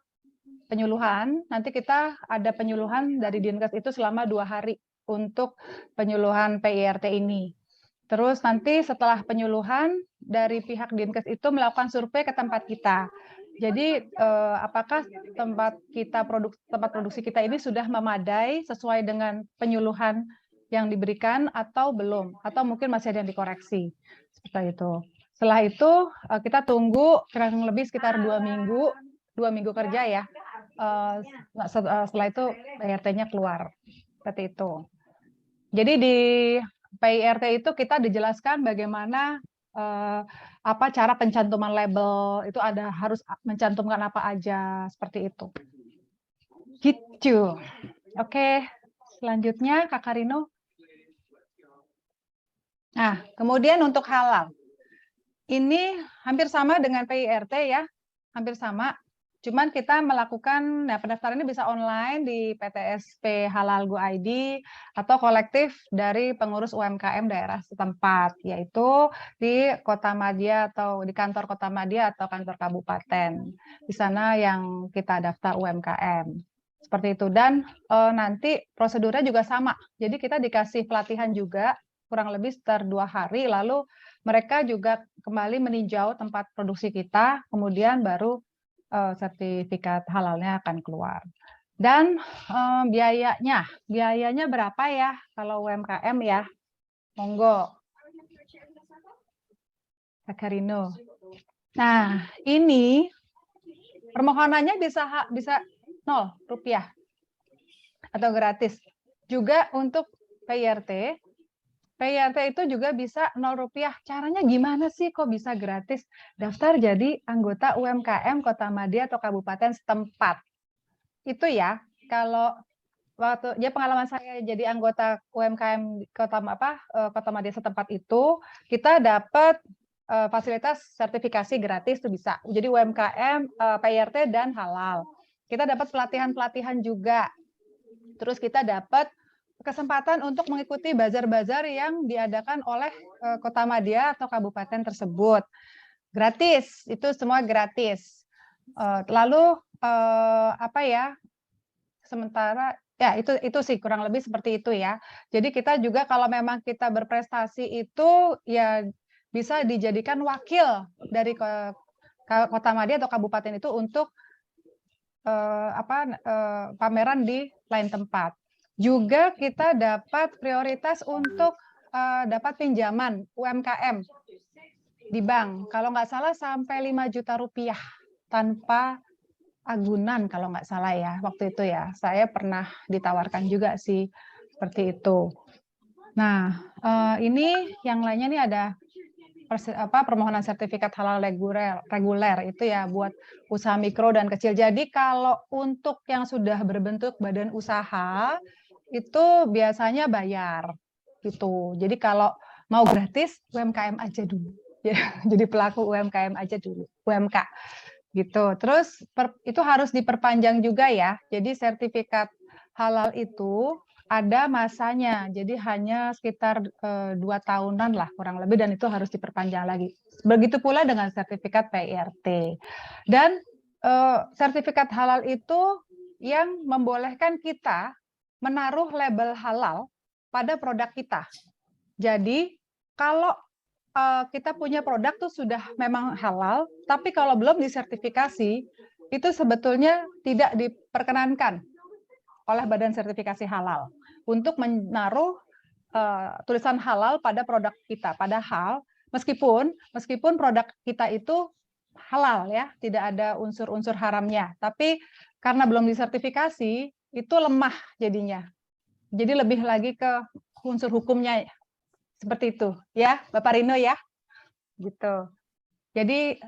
penyuluhan. Nanti kita ada penyuluhan dari Dinkes itu selama 2 hari untuk penyuluhan PIRT ini. Terus nanti setelah penyuluhan dari pihak Dinkes itu melakukan survei ke tempat kita. Jadi apakah tempat produksi kita ini sudah memadai sesuai dengan penyuluhan yang diberikan atau belum, atau mungkin masih ada yang dikoreksi seperti itu. Setelah itu kita tunggu kurang lebih sekitar 2 minggu kerja ya. Setelah itu PIRT-nya keluar seperti itu. Jadi di PIRT itu kita dijelaskan bagaimana cara pencantuman label, itu harus mencantumkan apa aja, seperti itu. Gitu. Oke, selanjutnya Kak Karino. Nah, kemudian untuk halal. Ini hampir sama dengan PIRT ya, hampir sama. Cuman kita melakukan, pendaftaran ini bisa online di PTSP Halal Go ID atau kolektif dari pengurus UMKM daerah setempat, yaitu di Kota Madya atau di kantor Kota Madya atau kantor kabupaten. Di sana yang kita daftar UMKM. Seperti itu. Dan nanti prosedurnya juga sama. Jadi kita dikasih pelatihan juga, kurang lebih sekitar 2 hari, lalu mereka juga kembali meninjau tempat produksi kita, kemudian baru sertifikat halalnya akan keluar. Dan biayanya berapa ya kalau UMKM ya? Monggo. Kak Karino. Nah, ini permohonannya bisa Rp0 atau gratis. Juga untuk PIRT itu juga bisa Rp0. Caranya gimana sih kok bisa gratis? Daftar jadi anggota UMKM Kota Madya atau kabupaten setempat. Itu ya, kalau waktu pengalaman saya jadi anggota UMKM Kota Madya setempat itu, kita dapat fasilitas sertifikasi gratis itu bisa. Jadi UMKM, PIRT dan halal. Kita dapat pelatihan-pelatihan juga. Terus kita dapat kesempatan untuk mengikuti bazar-bazar yang diadakan oleh Kota Madya atau kabupaten tersebut. Gratis, itu semua gratis. Lalu sementara Ya, itu sih kurang lebih seperti itu ya. Jadi kita juga kalau memang kita berprestasi itu ya bisa dijadikan wakil dari Kota Madia atau kabupaten itu untuk pameran di lain tempat. Juga kita dapat prioritas untuk dapat pinjaman UMKM di bank. Kalau nggak salah sampai 5 juta rupiah tanpa agunan kalau nggak salah ya waktu itu ya. Saya pernah ditawarkan juga sih seperti itu. Nah, ini yang lainnya nih ada permohonan sertifikat halal reguler itu ya buat usaha mikro dan kecil. Jadi kalau untuk yang sudah berbentuk badan usaha itu biasanya bayar gitu. Jadi kalau mau gratis UMKM aja dulu. Ya, jadi pelaku UMKM aja dulu, UMK gitu. Terus itu harus diperpanjang juga ya. Jadi sertifikat halal itu ada masanya. Jadi hanya sekitar 2 tahunan lah kurang lebih dan itu harus diperpanjang lagi. Begitu pula dengan sertifikat PIRT. Dan sertifikat halal itu yang membolehkan kita menaruh label halal pada produk kita. Jadi kalau kita punya produk tuh sudah memang halal, tapi kalau belum disertifikasi, itu sebetulnya tidak diperkenankan oleh Badan Sertifikasi Halal untuk menaruh tulisan halal pada produk kita. Padahal meskipun produk kita itu halal ya, tidak ada unsur-unsur haramnya, tapi karena belum disertifikasi, itu lemah jadinya. Jadi lebih lagi ke unsur hukumnya. Seperti itu ya Bapak Rino ya gitu. Jadi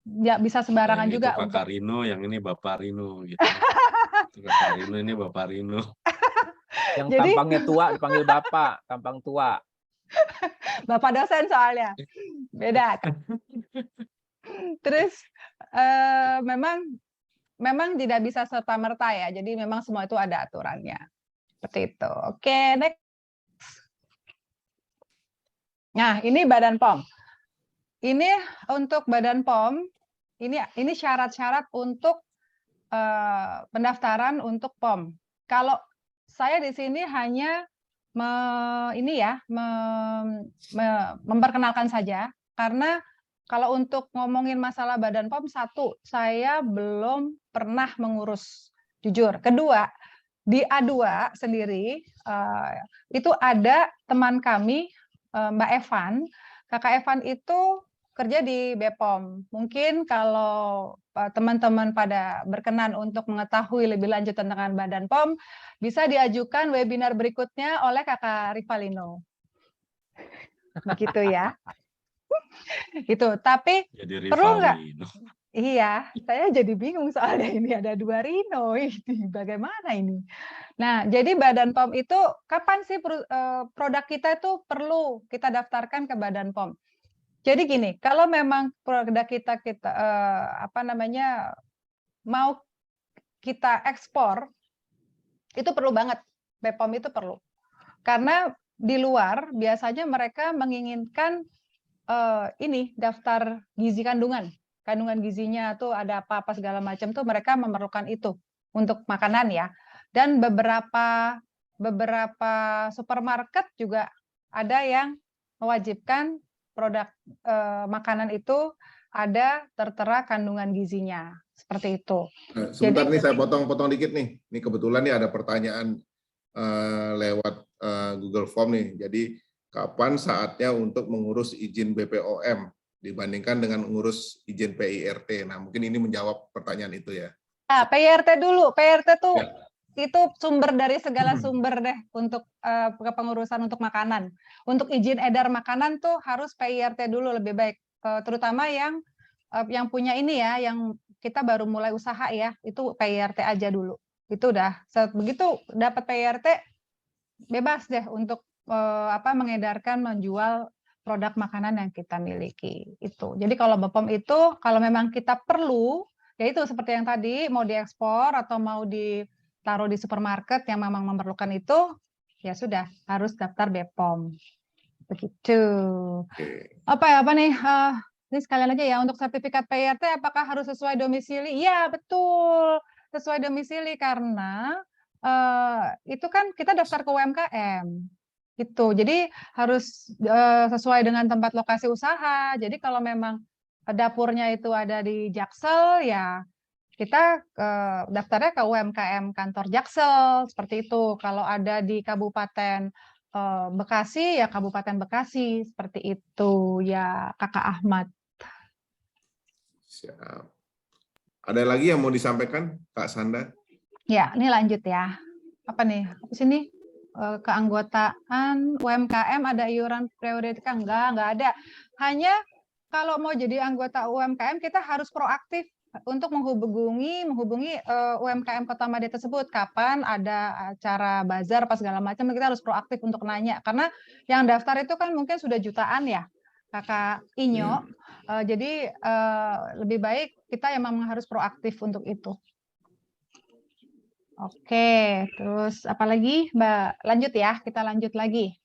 nggak bisa sembarangan Yang juga itu Kakak Rino, yang ini Bapak Rino gitu. Itu Kakak Rino, ini Bapak Rino. Yang Jadi, tampangnya tua dipanggil Bapak, tampang tua. Bapak dosen soalnya. Beda. Terus memang tidak bisa serta-merta ya. Jadi memang semua itu ada aturannya. Seperti itu. Oke, next. Nah, ini Badan POM. Ini untuk Badan POM, ini syarat-syarat untuk pendaftaran untuk POM. Kalau saya di sini hanya memperkenalkan saja, karena kalau untuk ngomongin masalah Badan POM, satu, saya belum pernah mengurus, jujur. Kedua, di A2 sendiri, itu ada teman kami, Mbak Evan. Kakak Evan itu kerja di BPOM. Mungkin kalau teman-teman pada berkenan untuk mengetahui lebih lanjut tentang Badan POM, bisa diajukan webinar berikutnya oleh Kakak Rivalino. Begitu ya. Gitu. Tapi Jadi perlu nggak? Rivalino. Iya, saya jadi bingung soalnya ini ada 2 Rino. Ini bagaimana ini? Nah, jadi Badan POM itu kapan sih produk kita itu perlu kita daftarkan ke Badan POM? Jadi gini, kalau memang produk kita mau kita ekspor, itu perlu banget, BPOM itu perlu. Karena di luar biasanya mereka menginginkan daftar gizi kandungan gizinya tuh ada apa segala macam tuh mereka memerlukan itu untuk makanan ya. Dan beberapa supermarket juga ada yang mewajibkan produk makanan itu ada tertera kandungan gizinya seperti itu. Sebentar nih saya potong dikit nih. Ini kebetulan nih ada pertanyaan lewat Google Form nih. Jadi kapan saatnya untuk mengurus izin BPOM dibandingkan dengan mengurus izin PIRT? Nah, mungkin ini menjawab pertanyaan itu ya. Nah, PIRT dulu. PIRT tuh ya. Itu sumber dari segala sumber deh untuk kepengurusan untuk makanan. Untuk izin edar makanan tuh harus PIRT dulu lebih baik. Terutama yang punya ini ya, yang kita baru mulai usaha ya, itu PIRT aja dulu. Itu udah begitu dapat PIRT bebas deh untuk mengedarkan, menjual produk makanan yang kita miliki itu. Jadi kalau BPOM itu kalau memang kita perlu, yaitu seperti yang tadi mau diekspor atau mau ditaruh di supermarket yang memang memerlukan itu, ya sudah harus daftar BPOM. Begitu. Apa nih? Ini sekalian aja ya untuk sertifikat PIRT apakah harus sesuai domisili? Iya betul sesuai domisili karena itu kan kita daftar ke UMKM gitu. Jadi harus sesuai dengan tempat lokasi usaha. Jadi kalau memang dapurnya itu ada di Jaksel, ya kita daftarnya ke UMKM kantor Jaksel seperti itu. Kalau ada di Kabupaten Bekasi, ya Kabupaten Bekasi seperti itu ya Kakak Ahmad. Siap. Ada lagi yang mau disampaikan, Kak Sanda? Ya, ini lanjut ya. Apa nih? Di sini keanggotaan UMKM ada iuran prioritas enggak ada. Hanya kalau mau jadi anggota UMKM kita harus proaktif untuk menghubungi UMKM Kota Madia tersebut, kapan ada acara bazar apa segala macam, kita harus proaktif untuk nanya, karena yang daftar itu kan mungkin sudah jutaan ya Kakak Inyo. Jadi lebih baik kita emang harus proaktif untuk itu. Oke, terus apa lagi Mbak? Lanjut ya, kita lanjut lagi.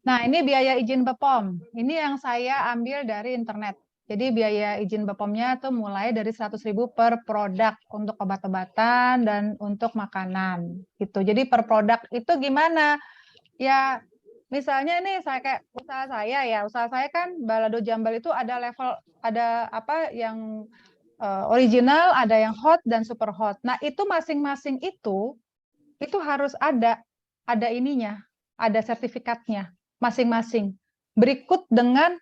Nah, ini biaya izin BPOM. Ini yang saya ambil dari internet. Jadi biaya izin BPOM-nya tuh mulai dari 100.000 per produk untuk obat-obatan dan untuk makanan. Gitu. Jadi per produk itu gimana? Ya, misalnya nih saya kayak usaha saya kan Balado Jambal itu ada level, ada apa yang original, ada yang hot dan super hot. Nah, itu masing-masing itu harus ada ininya, ada sertifikatnya masing-masing. Berikut dengan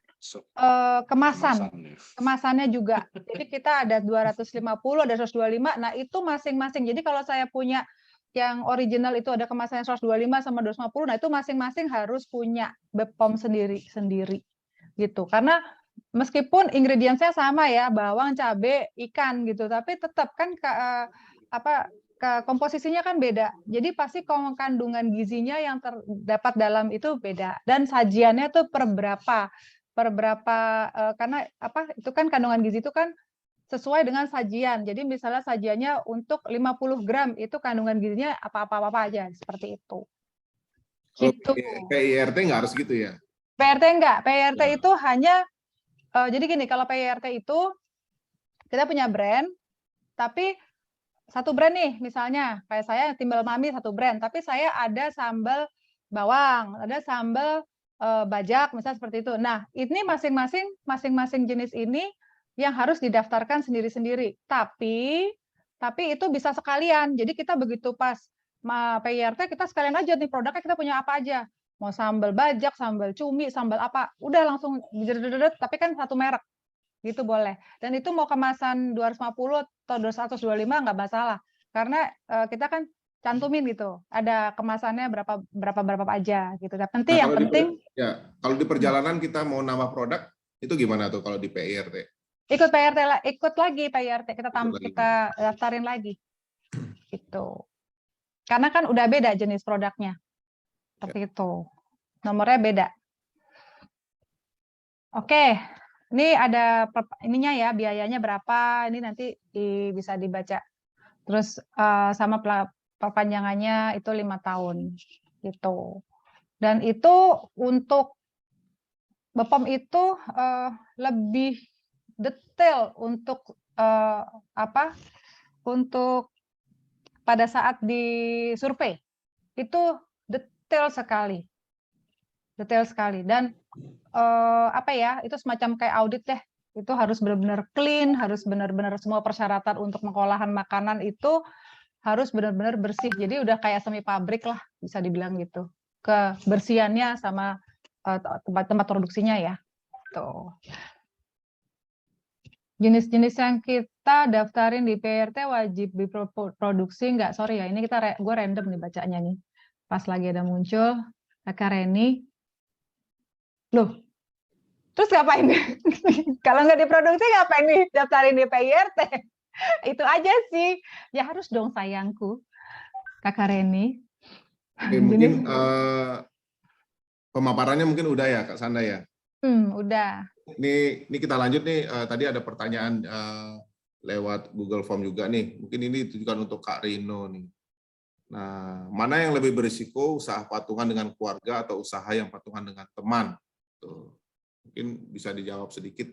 kemasannya juga. Jadi kita ada 250, ada 125. Nah, itu masing-masing. Jadi kalau saya punya yang original itu ada kemasannya 125 sama 250, nah itu masing-masing harus punya BPOM sendiri gitu. Karena meskipun ingredientsnya sama ya, bawang, cabai, ikan gitu, tapi tetap kan komposisinya kan beda. Jadi pasti kandungan gizinya yang terdapat dalam itu beda. Dan sajiannya tuh per berapa karena itu kan kandungan gizi itu kan sesuai dengan sajian. Jadi misalnya sajiannya untuk 50 gram itu kandungan gizinya apa aja seperti itu. Gitu. PIRT nggak harus gitu ya? PIRT enggak. PIRT itu hanya jadi gini, kalau PIRT itu kita punya brand, tapi satu brand nih, misalnya kayak saya Timbal Mami satu brand, tapi saya ada sambal bawang, ada sambal bajak, misalnya seperti itu. Nah, ini masing-masing jenis ini yang harus didaftarkan sendiri-sendiri. Tapi itu bisa sekalian. Jadi kita begitu pas PIRT kita sekalian aja nih produknya kita punya apa aja. Mau sambal bajak, sambal cumi, sambal apa, udah langsung tapi kan satu merek. Gitu boleh. Dan itu mau kemasan 250 atau 225 nggak masalah. Karena kita kan cantumin gitu. Ada kemasannya berapa aja gitu. Yang penting kalau di perjalanan kita mau nambah produk itu gimana tuh kalau di PIRT? Ikut lagi PIRT, kita daftarin lagi. Gitu. Karena kan udah beda jenis produknya. Seperti itu. Nomornya beda. Oke. Ini ada ininya ya, biayanya berapa, ini nanti bisa dibaca. Terus sama perpanjangannya itu 5 tahun. Gitu. Dan itu untuk BPOM itu lebih detail untuk untuk pada saat di survei. Itu detail sekali. Dan itu semacam kayak audit deh. Itu harus benar-benar clean, harus benar-benar semua persyaratan untuk pengolahan makanan itu harus benar-benar bersih. Jadi udah kayak semi pabrik lah, bisa dibilang gitu. Kebersihannya sama tempat produksinya ya. Tuh. Jenis-jenis yang kita daftarin di PIRT wajib diproduksi nggak? Sorry ya, ini gue random nih bacanya nih. Pas lagi ada muncul, Kakak Reni. Loh, terus ngapain? Kalau nggak diproduksi ngapain nih daftarin di PIRT? Itu aja sih. Ya harus dong sayangku, Kakak Reni. Oke, mungkin pemaparannya mungkin udah ya Kak Sanda ya? Udah. Ini kita lanjut nih. Tadi ada pertanyaan lewat Google Form juga nih. Mungkin ini ditujukan untuk Kak Rino nih. Nah, mana yang lebih berisiko, usaha patungan dengan keluarga atau usaha yang patungan dengan teman? Tuh. Mungkin bisa dijawab sedikit.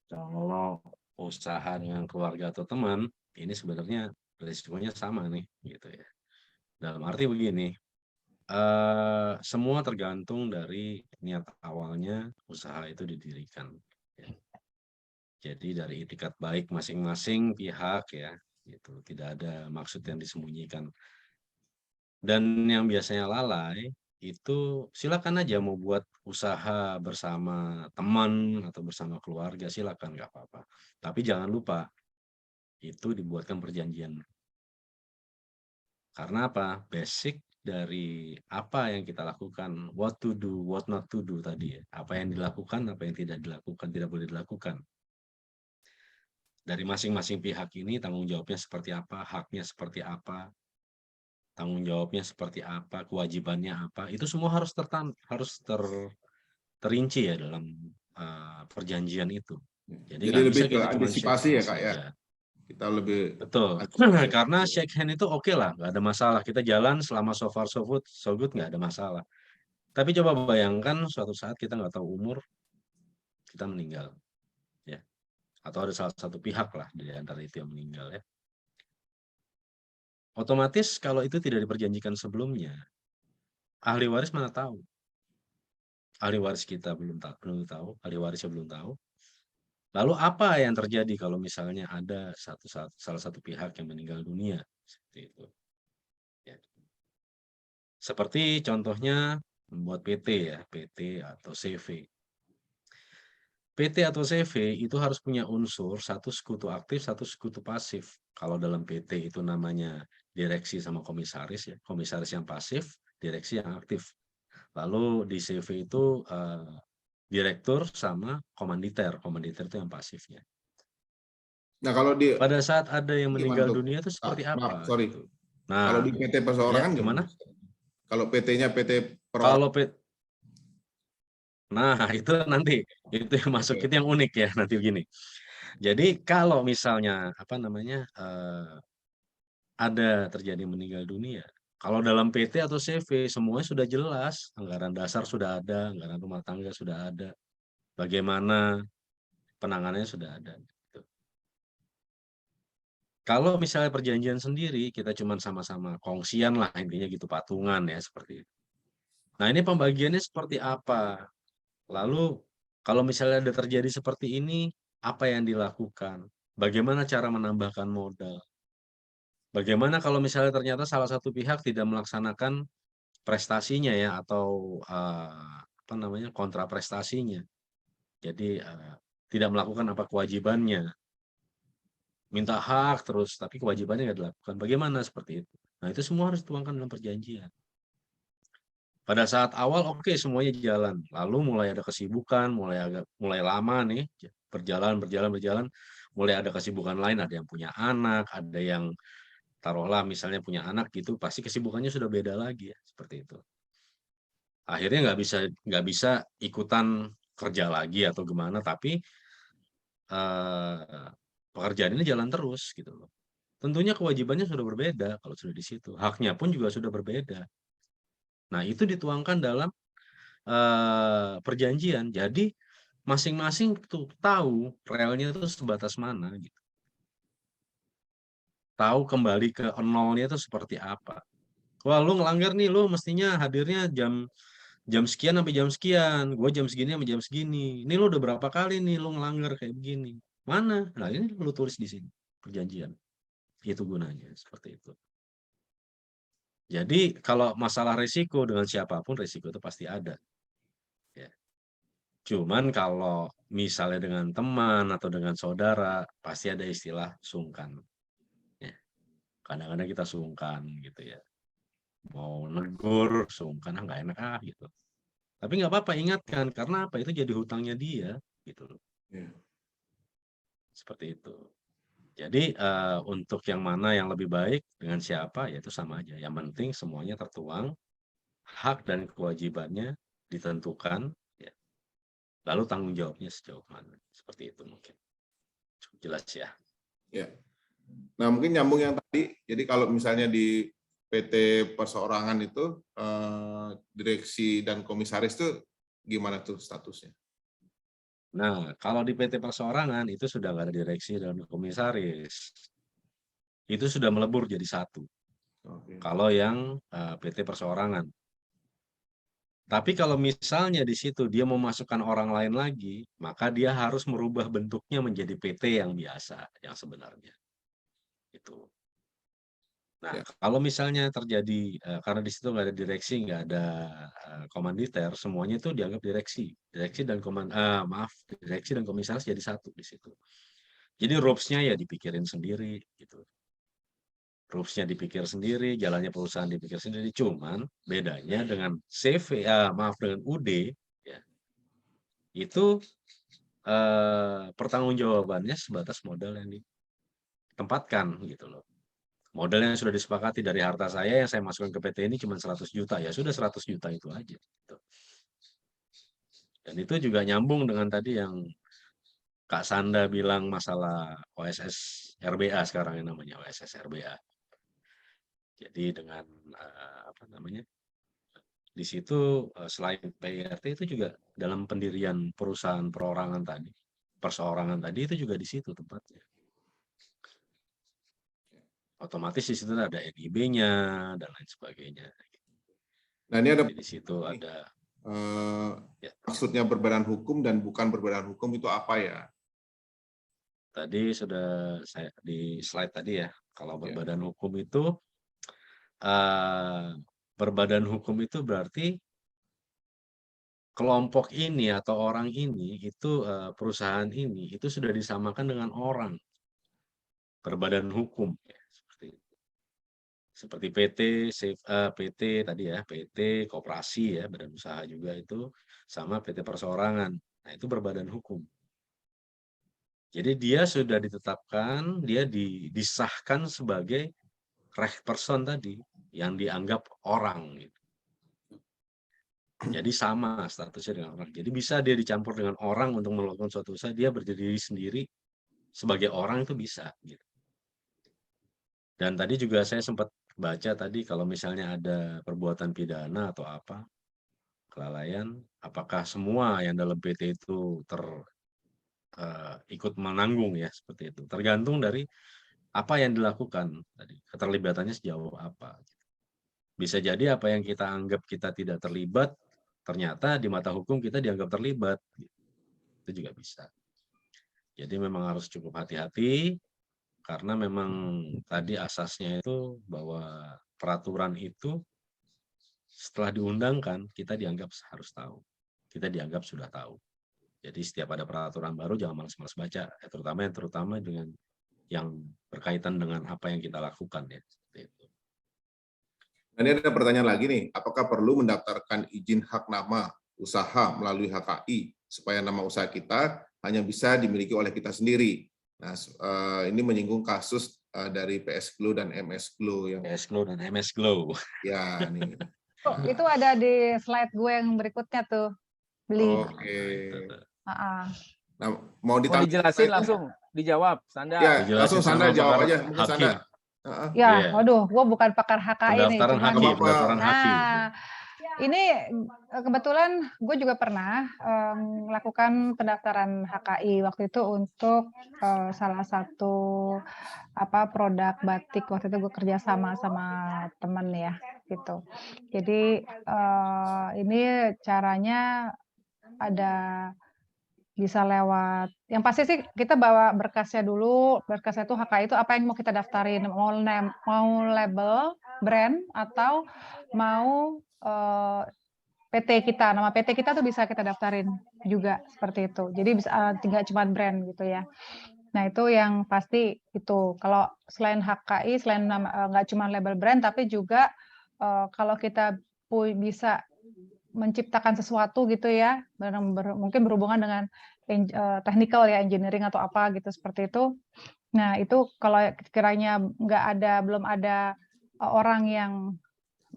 Kalau usaha dengan keluarga atau teman, ini sebenarnya risikonya sama nih, gitu ya. Dalam arti begini, semua tergantung dari niat awalnya usaha itu didirikan. Ya. Jadi dari itikat baik masing-masing pihak ya, gitu. Tidak ada maksud yang disembunyikan. Dan yang biasanya lalai itu silakan aja mau buat usaha bersama teman atau bersama keluarga, silakan nggak apa-apa. Tapi jangan lupa itu dibuatkan perjanjian. Karena apa? Basic dari apa yang kita lakukan, what to do, what not to do tadi ya. Apa yang dilakukan, apa yang tidak dilakukan, tidak boleh dilakukan. Dari masing-masing pihak ini tanggung jawabnya seperti apa, haknya seperti apa, tanggung jawabnya seperti apa, kewajibannya apa, itu semua harus terinci ya dalam perjanjian itu. Jadi Jadi nggak lebih bisa ke kita cuma shake antisipasi ya hands Kak ya. aja. Kita lebih Betul. antisipasi. Karena shake hand itu oke lah, nggak ada masalah. Kita jalan selama so far so good nggak ada masalah. Tapi coba bayangkan suatu saat kita nggak tahu umur, kita meninggal, ya. Atau ada salah satu pihak lah di antara itu yang meninggal ya. Otomatis kalau itu tidak diperjanjikan sebelumnya, ahli waris mana tahu? Ahli waris kita belum tahu, ahli warisnya belum tahu. Lalu apa yang terjadi kalau misalnya ada salah satu pihak yang meninggal dunia seperti itu? Ya. Seperti contohnya membuat PT ya, PT atau CV. PT atau CV itu harus punya unsur satu sekutu aktif, satu sekutu pasif. Kalau dalam PT itu namanya direksi sama komisaris ya, komisaris yang pasif, direksi yang aktif. Lalu di CV itu direktur sama komanditer, komanditer itu yang pasifnya. Nah, kalau di Pada saat ada yang gimana meninggal tuh? dunia itu seperti Maaf, apa? sorry. Gitu. Kalau Nah, di PT ya perseorangan gimana? Kalau PT-nya PT Kalau perorangan. Nah, itu nanti itu yang masuk Oke. itu yang unik ya nanti begini. Jadi kalau misalnya apa namanya ada terjadi meninggal dunia, kalau dalam PT atau CV semuanya sudah jelas, anggaran dasar sudah ada, anggaran rumah tangga sudah ada, bagaimana penanganannya sudah ada. Gitu. Kalau misalnya perjanjian sendiri, kita cuma sama-sama kongsian lah intinya gitu, patungan ya seperti itu. Nah ini pembagiannya seperti apa? Lalu kalau misalnya ada terjadi seperti ini, apa yang dilakukan? Bagaimana cara menambahkan modal? Bagaimana kalau misalnya ternyata salah satu pihak tidak melaksanakan prestasinya ya atau apa namanya kontra prestasinya. Jadi tidak melakukan apa kewajibannya, minta hak terus tapi kewajibannya nggak dilakukan. Bagaimana seperti itu? Nah itu semua harus dituangkan dalam perjanjian. Pada saat awal oke semuanya jalan, lalu mulai ada kesibukan, mulai lama nih berjalan, mulai ada kesibukan lain, ada yang punya anak, ada yang taruhlah misalnya punya anak gitu, pasti kesibukannya sudah beda lagi ya seperti itu. Akhirnya nggak bisa ikutan kerja lagi atau gimana, tapi pekerjaan ini jalan terus gitu loh. Tentunya kewajibannya sudah berbeda kalau sudah di situ, haknya pun juga sudah berbeda. Nah itu dituangkan dalam perjanjian. Jadi masing-masing tuh tahu relnya itu sebatas mana gitu. Tahu kembali ke nolnya itu seperti apa. Wah, lu ngelanggar nih, lu mestinya hadirnya jam sekian sampai jam sekian. Gue jam segini sampai jam segini. Ini lu udah berapa kali nih lu ngelanggar kayak begini? Mana? Nah, ini lu tulis di sini perjanjian. Itu gunanya seperti itu. Jadi kalau masalah risiko dengan siapapun risiko itu pasti ada. Ya. Cuman kalau misalnya dengan teman atau dengan saudara, pasti ada istilah sungkan. Ya. Kadang-kadang kita sungkan gitu ya. Mau negur, sungkan, nggak enak gitu. Tapi nggak apa-apa, ingatkan. Karena apa? Itu jadi hutangnya dia. Gitu loh. Ya. Seperti itu. Jadi untuk yang mana yang lebih baik dengan siapa, ya itu sama aja. Yang penting semuanya tertuang, hak dan kewajibannya ditentukan, ya. Lalu tanggung jawabnya sejauh mana. Seperti itu mungkin. Cukup jelas ya. Ya. Nah, mungkin nyambung yang tadi. Jadi kalau misalnya di PT perseorangan itu direksi dan komisaris itu gimana tuh statusnya? Nah, kalau di PT perseorangan itu sudah nggak ada direksi dan komisaris. itu sudah melebur jadi satu. Oke. Kalau yang PT perseorangan. Tapi kalau misalnya di situ dia mau masukkan orang lain lagi, maka dia harus merubah bentuknya menjadi PT yang biasa, yang sebenarnya. Itu. Nah, Ya. kalau misalnya terjadi, karena di situ nggak ada direksi, nggak ada komanditer, semuanya itu dianggap direksi. Direksi dan direksi dan komisaris jadi satu di situ. Jadi rules-nya ya dipikirin sendiri, gitu. Rules-nya dipikir sendiri, jalannya perusahaan dipikir sendiri. Cuman bedanya dengan CV, dengan UD, ya, itu pertanggungjawabannya sebatas modal yang ditempatkan gitu loh. Modal yang sudah disepakati dari harta saya yang saya masukkan ke PT ini cuma 100 juta, ya sudah 100 juta itu aja. Gitu. Dan itu juga nyambung dengan tadi yang Kak Sanda bilang masalah OSS RBA sekarang yang namanya OSS RBA. Jadi dengan apa namanya, di situ selain PIRT itu juga dalam pendirian perusahaan perorangan tadi, perseorangan tadi itu juga di situ tempatnya. Otomatis di situ ada NIB-nya dan lain sebagainya. Nah, ini ada Jadi di situ ada ya. Maksudnya berbadan hukum dan bukan berbadan hukum itu apa ya? Tadi sudah saya di slide tadi ya. Kalau Ya. berbadan hukum itu berbadan hukum itu berarti kelompok ini atau orang ini itu perusahaan ini itu sudah disamakan dengan orang berbadan hukum ya, seperti PT, PT tadi ya, PT, koperasi ya, badan usaha juga itu sama PT perseorangan. Nah, itu berbadan hukum. Jadi dia sudah ditetapkan, dia disahkan sebagai recht person tadi yang dianggap orang gitu. Jadi sama statusnya dengan orang. Jadi bisa dia dicampur dengan orang untuk melakukan suatu usaha, dia berdiri sendiri sebagai orang itu bisa gitu. Dan tadi juga saya sempat baca tadi kalau misalnya ada perbuatan pidana atau apa, kelalaian, apakah semua yang dalam PT itu ikut menanggung ya seperti itu. Tergantung dari apa yang dilakukan tadi, keterlibatannya sejauh apa. Bisa jadi apa yang kita anggap kita tidak terlibat, ternyata di mata hukum kita dianggap terlibat. Itu juga bisa. Jadi memang harus cukup hati-hati, karena memang tadi asasnya itu bahwa peraturan itu setelah diundangkan, kita dianggap harus tahu. Kita dianggap sudah tahu. Jadi setiap ada peraturan baru jangan malas-malas baca, terutama dengan yang berkaitan dengan apa yang kita lakukan ya. Seperti itu. Nah, ini ada pertanyaan lagi nih, apakah perlu mendaftarkan izin hak nama usaha melalui HKI supaya nama usaha kita hanya bisa dimiliki oleh kita sendiri? Nah, ini menyinggung kasus dari PS Glow dan MS Glow yang PS Glow dan MS Glow. Ya, nih. Oh, itu ada di slide gue yang berikutnya tuh, beli. Oke. Nah, mau Mau ditambah dijelasin langsung dijawab, Sanda. Ya, Dijelasin langsung sama Sanda jawab pakar aja, mungkin hakim. Sanda. Ya, Iya. waduh, gue bukan pakar HKI nih, Pendaftaran cuman hakim, pendaftaran hakim. nah, ini kebetulan gue juga pernah melakukan pendaftaran HKI waktu itu untuk salah satu produk batik. Waktu itu gue kerja sama temen ya, gitu. Jadi ini caranya ada bisa lewat, yang pasti sih kita bawa berkasnya dulu. Berkasnya itu HKI itu apa yang mau kita daftarin, mau label brand atau mau PT kita, nama PT kita tuh bisa kita daftarin juga seperti itu. Jadi bisa tinggal cuma brand gitu ya. Nah, itu yang pasti itu. Kalau selain HKI, selain nggak cuma label brand, tapi juga kalau kita bisa menciptakan sesuatu gitu ya, mungkin berhubungan dengan technical ya, engineering atau apa gitu seperti itu. Nah, itu kalau kiranya belum ada orang yang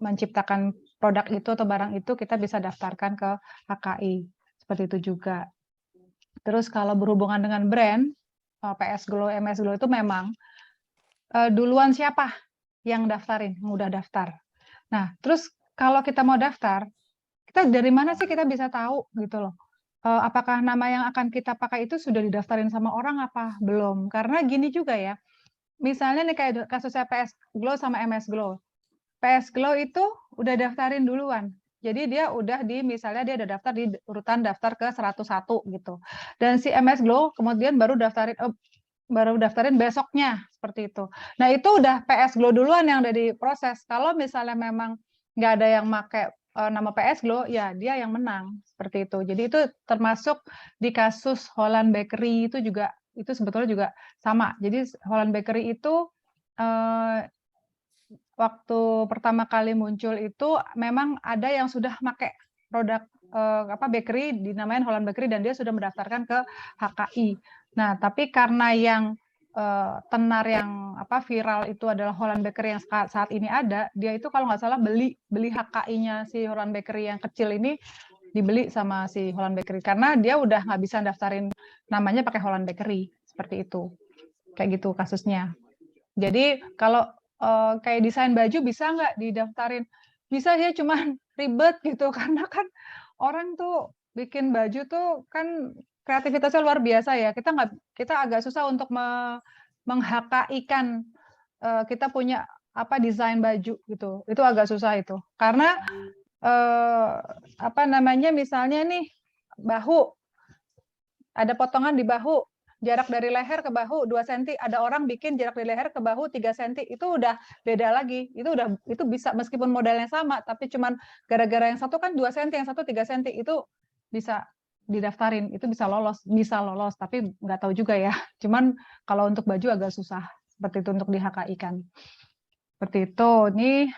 menciptakan produk itu atau barang itu, kita bisa daftarkan ke HKI seperti itu juga. Terus kalau berhubungan dengan brand, PS Glow, MS Glow itu memang duluan siapa yang daftarin, yang udah daftar. Nah, terus kalau kita mau daftar, kita dari mana sih kita bisa tahu gitu loh? Apakah nama yang akan kita pakai itu sudah didaftarin sama orang apa belum? Karena gini juga ya, misalnya nih kayak kasusnya PS Glow sama MS Glow. PS Glow itu udah daftarin duluan. Jadi dia udah misalnya dia udah daftar di urutan daftar ke 101 gitu. Dan si MS Glow kemudian baru daftarin besoknya seperti itu. Nah, itu udah PS Glow duluan yang udah diproses. Kalau misalnya memang nggak ada yang pakai nama PS Glow, ya dia yang menang seperti itu. Jadi itu termasuk di kasus Holland Bakery itu juga itu sebetulnya juga sama. Jadi Holland Bakery itu waktu pertama kali muncul itu memang ada yang sudah pakai produk bakery dinamain Holland Bakery dan dia sudah mendaftarkan ke HKI. Nah, tapi karena yang tenar yang viral itu adalah Holland Bakery yang saat ini ada, dia itu kalau nggak salah beli HKI-nya si Holland Bakery yang kecil ini dibeli sama si Holland Bakery karena dia udah nggak bisa daftarin namanya pakai Holland Bakery seperti itu, kayak gitu kasusnya. Jadi kalau kayak desain baju bisa nggak didaftarin? Bisa ya, cuman ribet gitu karena kan orang tuh bikin baju tuh kan kreativitasnya luar biasa ya. Kita agak susah untuk meng-HKI-kan kita punya desain baju gitu. Itu agak susah itu. Karena misalnya nih bahu, ada potongan di bahu, jarak dari leher ke bahu 2 cm, ada orang bikin jarak dari leher ke bahu 3 cm, itu udah beda lagi. Itu bisa meskipun modelnya sama, tapi cuman gara-gara yang satu kan 2 cm, yang satu 3 cm, itu bisa didaftarin, itu bisa lolos, tapi nggak tahu juga ya. Cuman kalau untuk baju agak susah seperti itu untuk di-HKI-kan. Seperti itu. Nih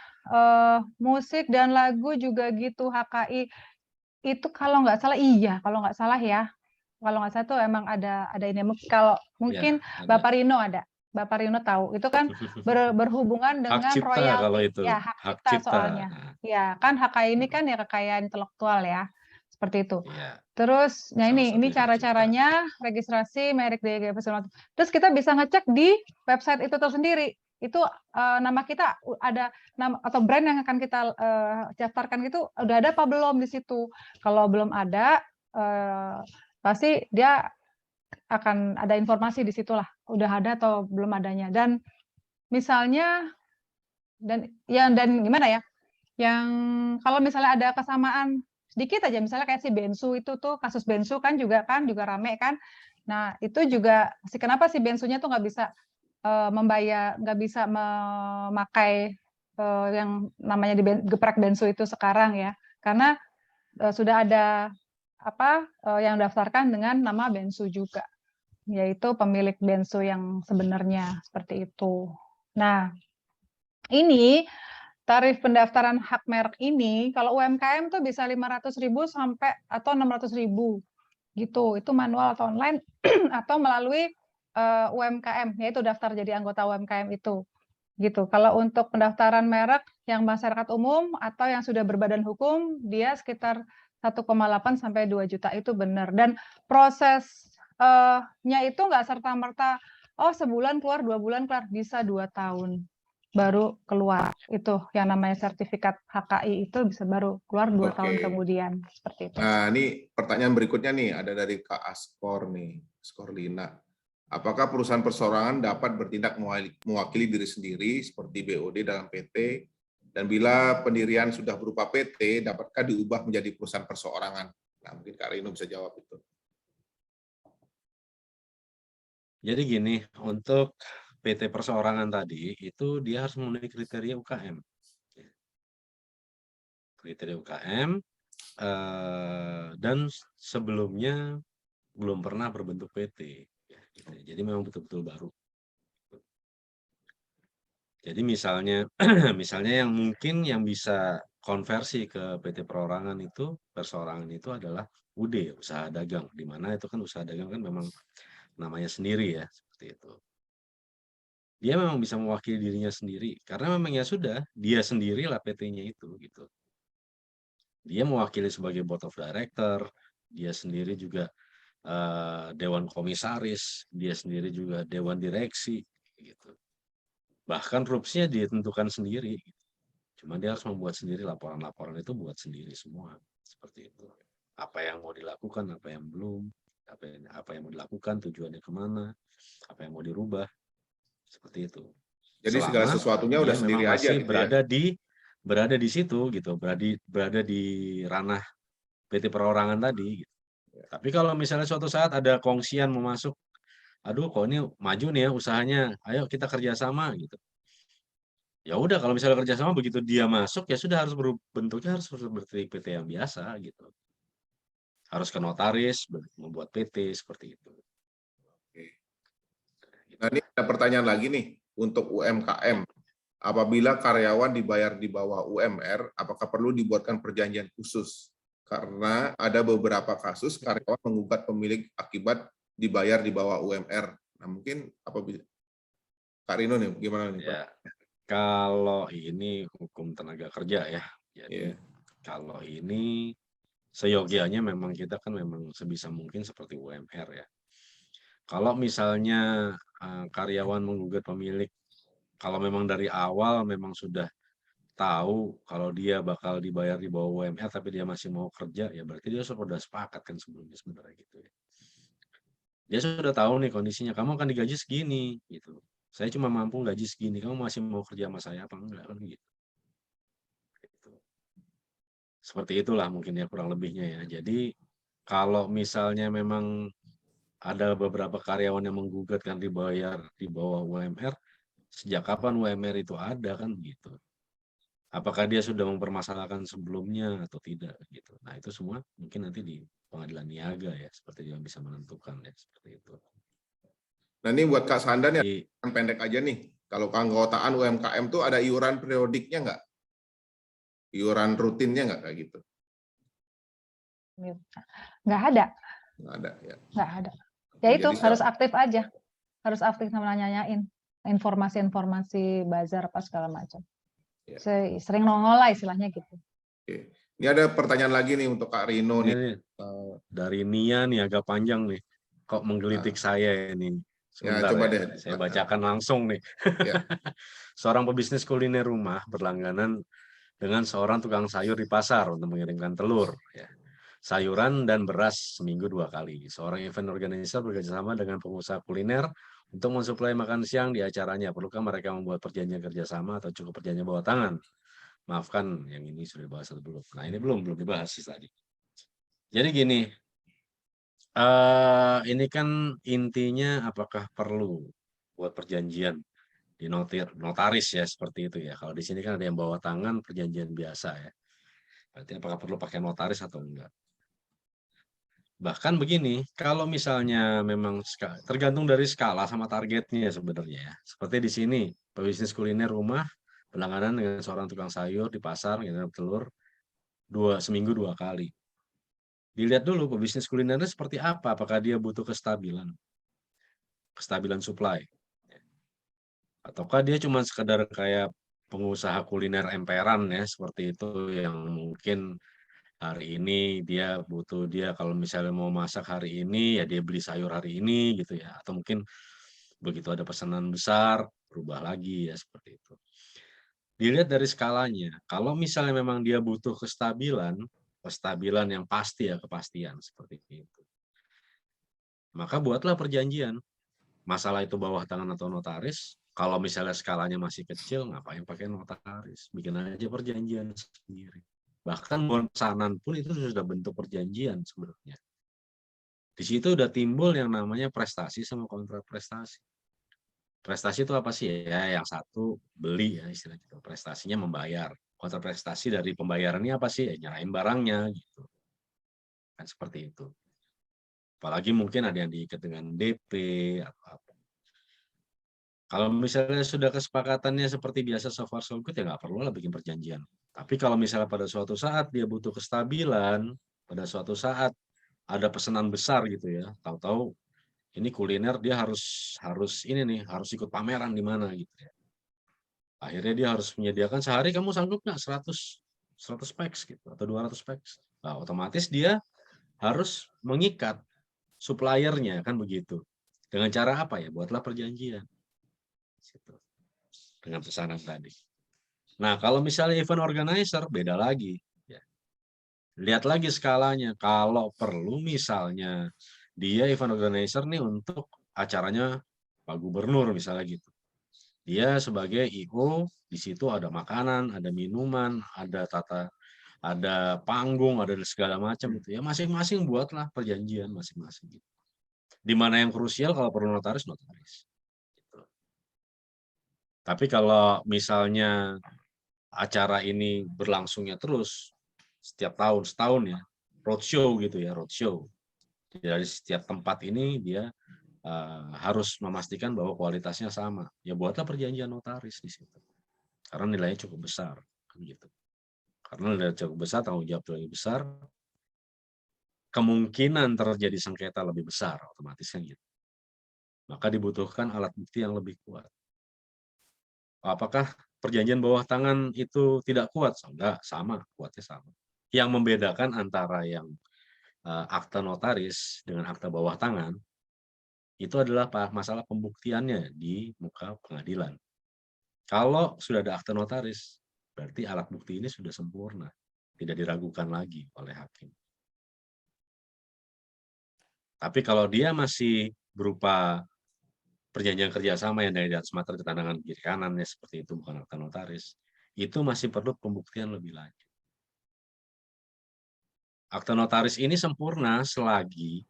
musik dan lagu juga gitu HKI. Itu kalau nggak salah ya. Kalau nggak salah tuh emang ada ini. Kalau mungkin Ya, Bapak Rino ada. Bapak Rino tahu. Itu kan berhubungan hak dengan cipta kalau royalti. itu. Ya, hak Hak cipta cipta. soalnya. Ya, kan HKI ini kan ya kekayaan intelektual ya. Seperti itu. Ya, Terus, nah salah ini satunya hak cipta. cara-caranya registrasi merek DG. Terus kita bisa ngecek di website itu tersendiri. Itu nama kita ada nama atau brand yang akan kita daftarkan itu udah ada apa belum di situ. Kalau belum ada pasti dia akan ada informasi di situlah udah ada atau belum adanya. Dan misalnya dan gimana ya, yang kalau misalnya ada kesamaan sedikit aja, misalnya kayak si Bensu itu tuh, kasus Bensu kan juga rame kan. Nah itu juga kenapa si Bensunya tuh nggak bisa nggak bisa memakai yang namanya geprek Bensu itu sekarang ya, karena sudah ada yang daftarkan dengan nama Bensu juga, yaitu pemilik Bensu yang sebenarnya seperti itu. Nah, ini tarif pendaftaran hak merek ini kalau UMKM tuh bisa 500.000 sampai atau 600.000 gitu. Itu manual atau online atau melalui UMKM, yaitu daftar jadi anggota UMKM itu. Gitu. Kalau untuk pendaftaran merek yang masyarakat umum atau yang sudah berbadan hukum, dia sekitar 1,8 sampai 2 juta itu benar. Dan prosesnya itu nggak serta-merta, sebulan keluar, 2 bulan keluar, bisa 2 tahun baru keluar. Itu yang namanya sertifikat HKI itu bisa baru keluar 2 tahun kemudian. Seperti itu. Nah, ini pertanyaan berikutnya nih, ada dari Kak Askor nih, Skorlina. Apakah perusahaan perseorangan dapat bertindak mewakili diri sendiri seperti BOD dalam PT? Dan bila pendirian sudah berupa PT, dapatkah diubah menjadi perusahaan perseorangan? Nah, mungkin Kak Rino bisa jawab itu. Jadi gini, untuk PT perseorangan tadi, itu dia harus memenuhi kriteria UKM. Kriteria UKM, dan sebelumnya belum pernah berbentuk PT. Jadi memang betul-betul baru. Jadi misalnya yang mungkin yang bisa konversi ke PT perseorangan itu adalah UD, usaha dagang, di mana itu kan usaha dagang kan memang namanya sendiri ya, seperti itu. Dia memang bisa mewakili dirinya sendiri karena memang ya sudah, dia sendirilah PT-nya itu gitu. Dia mewakili sebagai board of director, dia sendiri juga dewan komisaris, dia sendiri juga dewan direksi gitu. Bahkan RUPS-nya ditentukan sendiri. Cuma dia harus membuat sendiri laporan-laporan itu buat sendiri semua. Seperti itu. Apa yang mau dilakukan, apa yang belum, apa yang mau dilakukan, tujuannya kemana, apa yang mau dirubah. Seperti itu. Jadi segala Selama sesuatunya udah dia sendiri memang aja masih gitu ya. berada di situ gitu, berada di ranah PT perorangan tadi. Gitu. Tapi kalau misalnya suatu saat ada kongsian mau masuk, aduh kok ini maju nih ya usahanya, ayo kita kerjasama gitu. Ya udah kalau misalnya kerjasama begitu dia masuk ya sudah harus bentuknya harus seperti PT yang biasa gitu. Harus ke notaris, membuat PT seperti itu. Oke. Gitu Nah, ini lah. ada pertanyaan lagi nih untuk UMKM. Apabila karyawan dibayar di bawah UMR, apakah perlu dibuatkan perjanjian khusus? Karena ada beberapa kasus karyawan menggugat pemilik akibat dibayar di bawah UMR. Nah, mungkin apabila Kak Rino nih, gimana nih Pak? Ya, kalau ini hukum tenaga kerja ya. Jadi Iya. kalau ini seyogianya memang kita kan memang sebisa mungkin seperti UMR ya. Kalau misalnya karyawan menggugat pemilik, kalau memang dari awal memang sudah tahu kalau dia bakal dibayar di bawah UMR tapi dia masih mau kerja, ya berarti dia sudah sepakat kan sebelumnya sebenarnya gitu ya. Dia sudah tahu nih kondisinya, kamu akan digaji segini gitu. Saya cuma mampu gaji segini, kamu masih mau kerja sama saya apa enggak kan gitu. Seperti itulah mungkin ya kurang lebihnya ya. Jadi kalau misalnya memang ada beberapa karyawan yang menggugat kan dibayar di bawah UMR, sejak kapan UMR itu ada kan gitu. Apakah dia sudah mempermasalahkan sebelumnya atau tidak gitu. Nah, itu semua mungkin nanti di pengadilan niaga ya, seperti dia bisa menentukan ya, seperti itu. Nah, ini buat Kak Sanda nih, Jadi, yang pendek aja nih. Kalau keanggotaan UMKM tuh ada iuran periodiknya nggak? Iuran rutinnya nggak kayak gitu? Nggak ada, Nggak ada ya. nggak ada. Ya itu Jadi harus aktif aja, harus aktif sama nanyain informasi-informasi bazar apa segala macam. Ya. Sering nongol lah istilahnya gitu. Oke. Ini ada pertanyaan lagi nih untuk Kak Rino nih. ini dari Nia nih agak panjang nih. Kok menggelitik saya ini. Ya, Sebentar coba ya, deh. saya bacakan langsung nih. Ya. Seorang pebisnis kuliner rumah berlangganan dengan seorang tukang sayur di pasar untuk mengirimkan telur, ya, sayuran dan beras seminggu 2 kali. Seorang event organizer bekerjasama dengan pengusaha kuliner untuk mensuplai makan siang di acaranya. Perlukah mereka membuat perjanjian kerjasama atau cukup perjanjian bawah tangan? Maafkan, yang ini sudah dibahas atau belum? Nah, ini belum dibahas sih tadi. Jadi gini, ini kan intinya apakah perlu buat perjanjian di notaris ya seperti itu ya. Kalau di sini kan ada yang bawa tangan perjanjian biasa ya. Berarti apakah perlu pakai notaris atau enggak? Bahkan begini, kalau misalnya memang tergantung dari skala sama targetnya sebenarnya ya. Seperti di sini, pebisnis kuliner rumah berlangganan dengan seorang tukang sayur di pasar gitu, telur seminggu 2 kali. Dilihat dulu pebisnis kulinernya seperti apa, apakah dia butuh kestabilan supply, ataukah dia cuma sekedar kayak pengusaha kuliner emperan ya seperti itu yang mungkin hari ini dia kalau misalnya mau masak hari ini ya dia beli sayur hari ini gitu ya, atau mungkin begitu ada pesanan besar berubah lagi ya seperti itu. Dilihat dari skalanya. Kalau misalnya memang dia butuh kestabilan yang pasti ya, kepastian seperti itu. Maka buatlah perjanjian. Masalah itu bawah tangan atau notaris, kalau misalnya skalanya masih kecil, ngapain pakai notaris? Bikin aja perjanjian sendiri. Bahkan pesanan pun itu sudah bentuk perjanjian sebenarnya. Di situ udah timbul yang namanya prestasi sama kontrak prestasi. Prestasi itu apa sih? Ya, yang satu beli ya istilahnya gitu. Prestasinya membayar. Kontrak prestasi dari pembayaran ini apa sih? Ya, nyerahin barangnya gitu. Kan seperti itu. Apalagi mungkin ada yang diikat dengan DP atau apa. Kalau misalnya sudah kesepakatannya seperti biasa so far so good ya nggak perlu lah bikin perjanjian. Tapi kalau misalnya pada suatu saat dia butuh kestabilan, pada suatu saat ada pesanan besar gitu ya, tahu-tahu ini kuliner dia harus ini nih, harus ikut pameran di mana gitu ya. Akhirnya dia harus menyediakan sehari kamu sanggup nggak 100 packs gitu atau 200 packs. Nah, otomatis dia harus mengikat suppliernya kan begitu. Dengan cara apa ya? Buatlah perjanjian. Dengan pesanan tadi. Nah, kalau misalnya event organizer, beda lagi. Ya. Lihat lagi skalanya. Kalau perlu misalnya, dia event organizer nih untuk acaranya Pak Gubernur misalnya gitu. Dia sebagai IO, di situ ada makanan, ada minuman, ada panggung, ada segala macam itu ya. Masing-masing buatlah perjanjian masing-masing. Gitu. Di mana yang krusial kalau perlu notaris, notaris. Gitu. Tapi kalau misalnya acara ini berlangsungnya terus setiap tahun, setahun ya, roadshow gitu ya, roadshow. Dari setiap tempat ini dia harus memastikan bahwa kualitasnya sama. Ya buatlah perjanjian notaris di situ. Karena nilainya cukup besar, gitu. Karena nilainya cukup besar, tanggung jawab lebih besar, kemungkinan terjadi sengketa lebih besar, otomatis kan gitu. Maka dibutuhkan alat bukti yang lebih kuat. Apakah perjanjian bawah tangan itu tidak kuat? Enggak, sama, kuatnya sama. Yang membedakan antara yang akta notaris dengan akta bawah tangan itu adalah masalah pembuktiannya di muka pengadilan. Kalau sudah ada akta notaris, berarti alat bukti ini sudah sempurna, tidak diragukan lagi oleh hakim. Tapi kalau dia masih berupa perjanjian kerjasama yang dari atas materai ke tangan kiri kanannya seperti itu, bukan akta notaris, itu masih perlu pembuktian lebih lanjut. Akta notaris ini sempurna selagi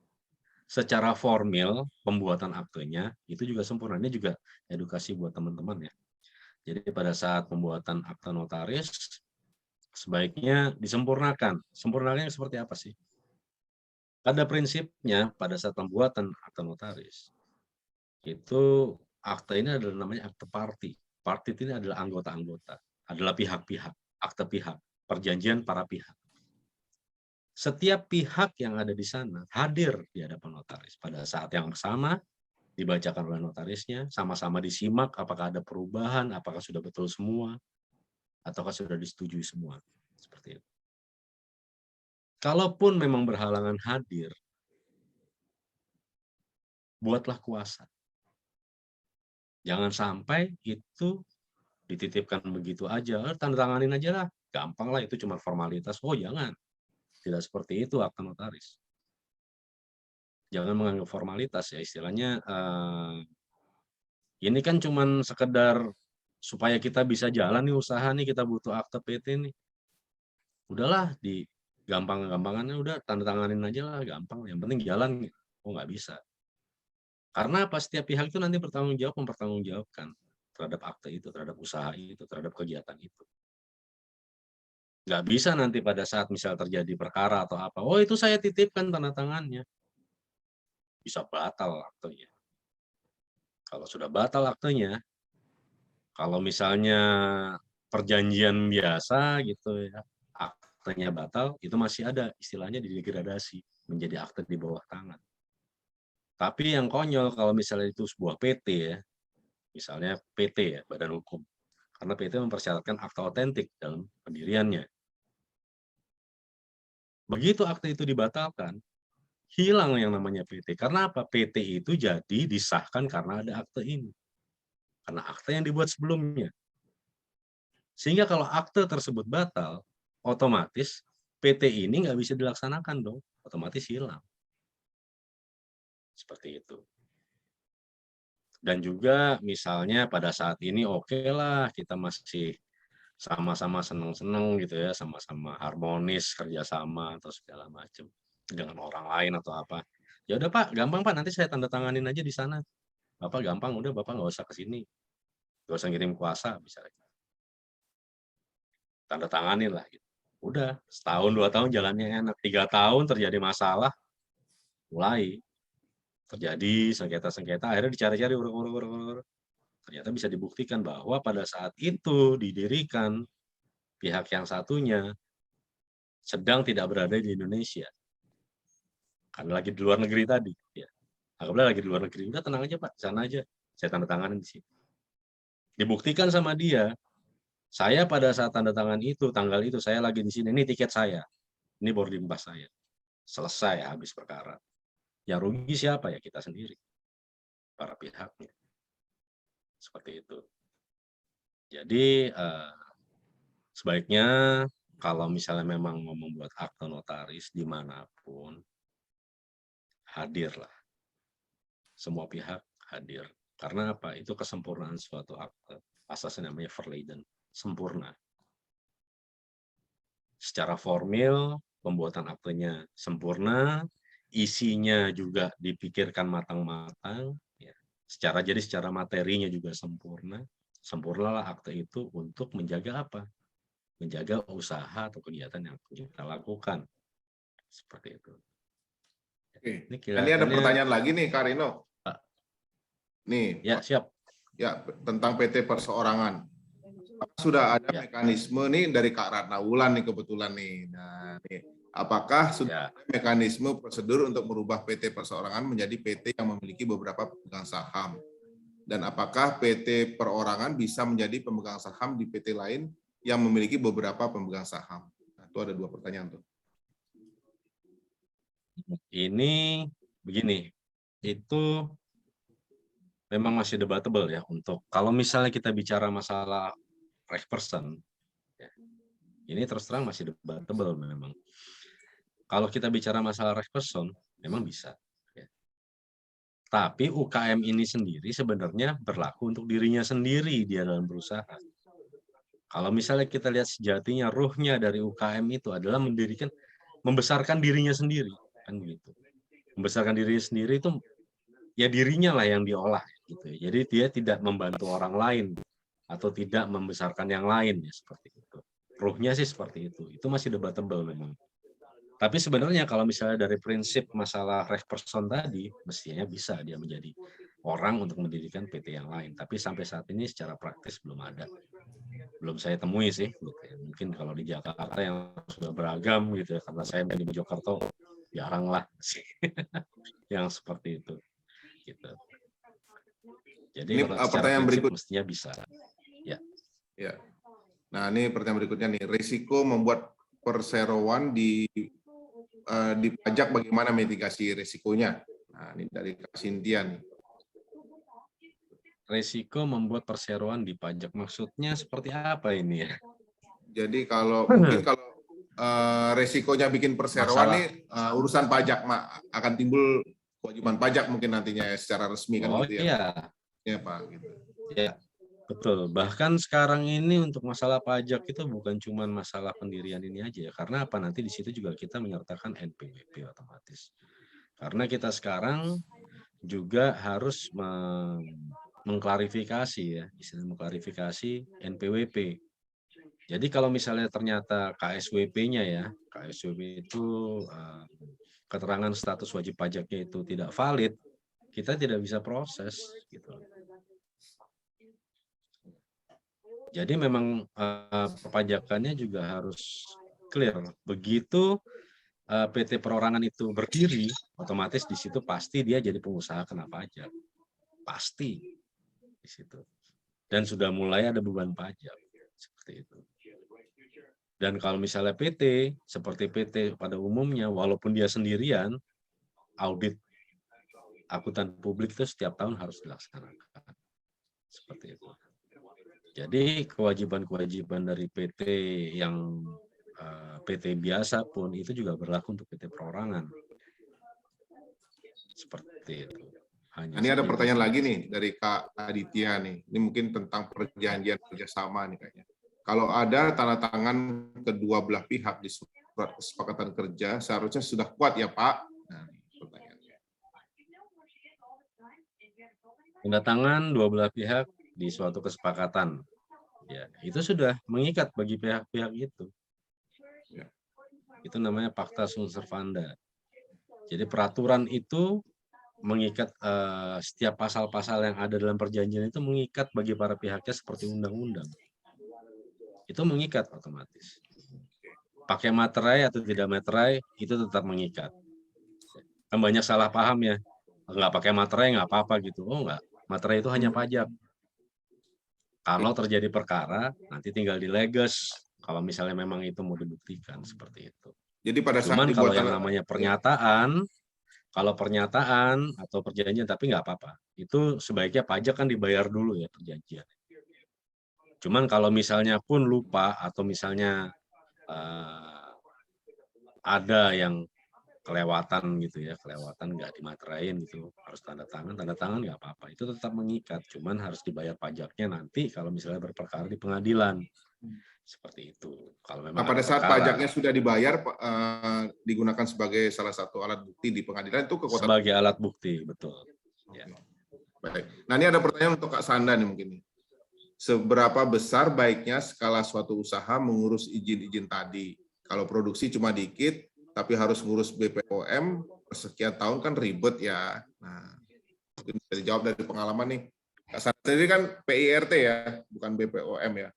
secara formil pembuatan aktenya itu juga sempurna. Ini juga edukasi buat teman-teman ya. Jadi pada saat pembuatan akta notaris sebaiknya disempurnakan. Sempurnakannya seperti apa sih? Pada prinsipnya pada saat pembuatan akta notaris itu akta ini adalah namanya akte parti. Parti ini adalah anggota-anggota, adalah pihak-pihak, akte pihak, perjanjian para pihak. Setiap pihak yang ada di sana hadir di hadapan notaris pada saat yang sama, dibacakan oleh notarisnya, sama-sama disimak apakah ada perubahan, apakah sudah betul semua, ataukah sudah disetujui semua. Seperti itu. Kalaupun memang berhalangan hadir, buatlah kuasa. Jangan sampai itu dititipkan begitu aja, tanda tanganin aja lah, gampang lah itu cuma formalitas. Oh jangan, tidak seperti itu akta notaris. Jangan menganggap formalitas ya, istilahnya ini kan cuma sekedar supaya kita bisa jalan nih usaha nih, kita butuh akte PT nih. Udahlah di gampang-gampangannya udah tanda tanganin aja lah, gampang. Yang penting jalan. Oh nggak bisa. Karena apa? Setiap pihak itu nanti bertanggung jawab mempertanggungjawabkan terhadap akte itu, terhadap usaha itu, terhadap kegiatan itu. Nggak bisa nanti pada saat misal terjadi perkara atau apa, oh itu saya titipkan tanda tangannya. Bisa batal aktenya. Kalau sudah batal aktenya, kalau misalnya perjanjian biasa gitu ya, aktenya batal, itu masih ada istilahnya didegradasi menjadi akte di bawah tangan. Tapi yang konyol kalau misalnya itu sebuah PT ya, misalnya PT ya, badan hukum. Karena PT mempersyaratkan akta otentik dalam pendiriannya. Begitu akte itu dibatalkan, hilang yang namanya PT. Karena apa? PT itu jadi disahkan karena ada akte ini. Karena akte yang dibuat sebelumnya. Sehingga kalau akte tersebut batal, otomatis PT ini nggak bisa dilaksanakan dong. Otomatis hilang. Seperti itu. Dan juga misalnya pada saat ini oke lah kita masih sama-sama seneng-seneng gitu ya, sama-sama harmonis kerjasama atau segala macam dengan orang lain atau apa. Ya udah Pak, gampang Pak, nanti saya tanda tanganin aja di sana. Bapak gampang, udah Bapak nggak usah ke sini, nggak usah ngirim kuasa misalnya. Tanda tanganin lah. Gitu. Udah setahun 2 tahun jalannya enak, 3 tahun terjadi masalah, mulai terjadi sengketa-sengketa, akhirnya dicari-cari urut-urut. Ternyata bisa dibuktikan bahwa pada saat itu didirikan pihak yang satunya sedang tidak berada di Indonesia. Karena lagi di luar negeri tadi. Ya. Anggaplah lagi di luar negeri. Udah tenang aja Pak, sana aja. Saya tanda tanganin di sini. Dibuktikan sama dia, saya pada saat tanda tangan itu, tanggal itu, saya lagi di sini. Ini tiket saya. Ini boarding pass saya. Selesai habis perkara. Yang rugi siapa? Ya kita sendiri. Para pihaknya. Seperti itu. Jadi, sebaiknya kalau misalnya memang mau membuat akte notaris dimanapun, hadirlah. Semua pihak hadir. Karena apa? Itu kesempurnaan suatu akte. Asasnya namanya verleden, sempurna. Secara formil, pembuatan aktenya sempurna, isinya juga dipikirkan matang-matang, ya. Jadi secara materinya juga sempurna. Sempurnalah akte itu untuk menjaga apa? Menjaga usaha atau kegiatan yang kita lakukan. Seperti itu. Oke. Ini Ini ada kelihatannya, pertanyaan lagi nih, Karino. Pak. Nih, Ya, siap. ya tentang PT perseorangan. Sudah ada Ya. mekanisme nih dari Kak Ratna Wulan nih kebetulan nih. Nah, nih, apakah sudah Ya. ada mekanisme prosedur untuk merubah PT perseorangan menjadi PT yang memiliki beberapa pemegang saham? Dan apakah PT perorangan bisa menjadi pemegang saham di PT lain yang memiliki beberapa pemegang saham? Nah, itu ada 2 pertanyaan tuh. Ini begini, itu memang masih debatable ya untuk kalau misalnya kita bicara masalah reg person, ya, ini terus terang masih debatable memang. Kalau kita bicara masalah reg person, memang bisa. Ya. Tapi UKM ini sendiri sebenarnya berlaku untuk dirinya sendiri dia dalam berusaha. Kalau misalnya kita lihat sejatinya ruhnya dari UKM itu adalah membesarkan dirinya sendiri, kan begitu. Membesarkan dirinya sendiri itu ya dirinya lah yang diolah gitu. Jadi dia tidak membantu orang lain atau tidak membesarkan yang lain ya seperti itu. Ruhnya sih seperti itu. Itu masih debatable memang. Tapi sebenarnya kalau misalnya dari prinsip masalah reg person tadi, mestinya bisa dia menjadi orang untuk mendirikan PT yang lain. Tapi sampai saat ini secara praktis belum ada. Belum saya temui sih. Gitu ya. Mungkin kalau di Jakarta yang sudah beragam gitu ya, karena saya di Mojokerto jarang lah sih yang seperti itu. Gitu. Jadi Ini kalau secara pertanyaan prinsip berikut. mestinya bisa. Ya. Ya. Nah, ini pertanyaan berikutnya nih. Risiko membuat perseroan dipajak, bagaimana mitigasi risikonya? Nah, ini dari Kak Cynthia nih. Risiko membuat perseroan dipajak, maksudnya seperti apa ini ya? Jadi mungkin kalau resikonya bikin perseroan nih urusan pajak, akan timbul kewajiban pajak mungkin nantinya ya, secara resmi kan gitu ya. Iya. Ya Pak. Gitu. Ya, betul. Bahkan sekarang ini untuk masalah pajak itu bukan cuma masalah pendirian ini aja ya. Karena apa, nanti di situ juga kita menyertakan NPWP otomatis. Karena kita sekarang juga harus mengklarifikasi ya, istilah mengklarifikasi NPWP. Jadi kalau misalnya ternyata KSWP-nya ya, KSWP itu keterangan status wajib pajaknya itu tidak valid, kita tidak bisa proses gitu. Jadi memang perpajakannya juga harus clear. Begitu PT perorangan itu berdiri, otomatis di situ pasti dia jadi pengusaha kena pajak. Pasti di situ. Dan sudah mulai ada beban pajak seperti itu. Dan kalau misalnya PT, seperti PT pada umumnya, walaupun dia sendirian, audit akuntan publik itu setiap tahun harus dilaksanakan. Seperti itu. Jadi kewajiban-kewajiban dari PT yang PT biasa pun itu juga berlaku untuk PT perorangan. Seperti itu. Ini ada pertanyaan lagi nih dari Kak Aditya nih. Ini mungkin tentang perjanjian kerjasama nih kayaknya. Kalau ada tanda tangan kedua belah pihak di surat kesepakatan kerja, seharusnya sudah kuat ya Pak? Nah, pertanyaannya. Tanda tangan dua belah pihak di suatu kesepakatan, ya itu sudah mengikat bagi pihak-pihak itu. Ya. Itu namanya Pacta Sunt Servanda. Jadi peraturan itu mengikat setiap pasal-pasal yang ada dalam perjanjian itu mengikat bagi para pihaknya seperti undang-undang. Itu mengikat otomatis. Pakai materai atau tidak materai itu tetap mengikat. Kan banyak salah paham ya. Nggak pakai materai nggak apa-apa gitu. Oh nggak, materai itu hanya pajak. Kalau terjadi perkara nanti tinggal dileges. Kalau misalnya memang itu mau dibuktikan seperti itu. Jadi pada saat cuman kalau yang namanya pernyataan, kalau pernyataan atau perjanjian tapi nggak apa-apa. Itu sebaiknya pajak kan dibayar dulu ya perjanjian. Cuman kalau misalnya pun lupa atau misalnya ada yang kelewatan gitu ya, kelewatan nggak dimaterain gitu, harus tanda tangan nggak apa-apa, itu tetap mengikat, cuman harus dibayar pajaknya nanti kalau misalnya berperkara di pengadilan. Seperti itu. Kalau memang Nah, pada ada saat perkara. pajaknya sudah dibayar, digunakan sebagai salah satu alat bukti di pengadilan, itu kekuatan Sebagai alat bukti, betul. Ya. Baik. Nah, ini ada pertanyaan untuk Kak Sanda nih mungkin. Seberapa besar baiknya skala suatu usaha mengurus izin-izin tadi? Kalau produksi cuma dikit, tapi harus ngurus BPOM sekian tahun kan ribet ya. Nah, mungkin bisa dijawab dari pengalaman nih. Kak Sanda sendiri kan PIRT ya, bukan BPOM ya.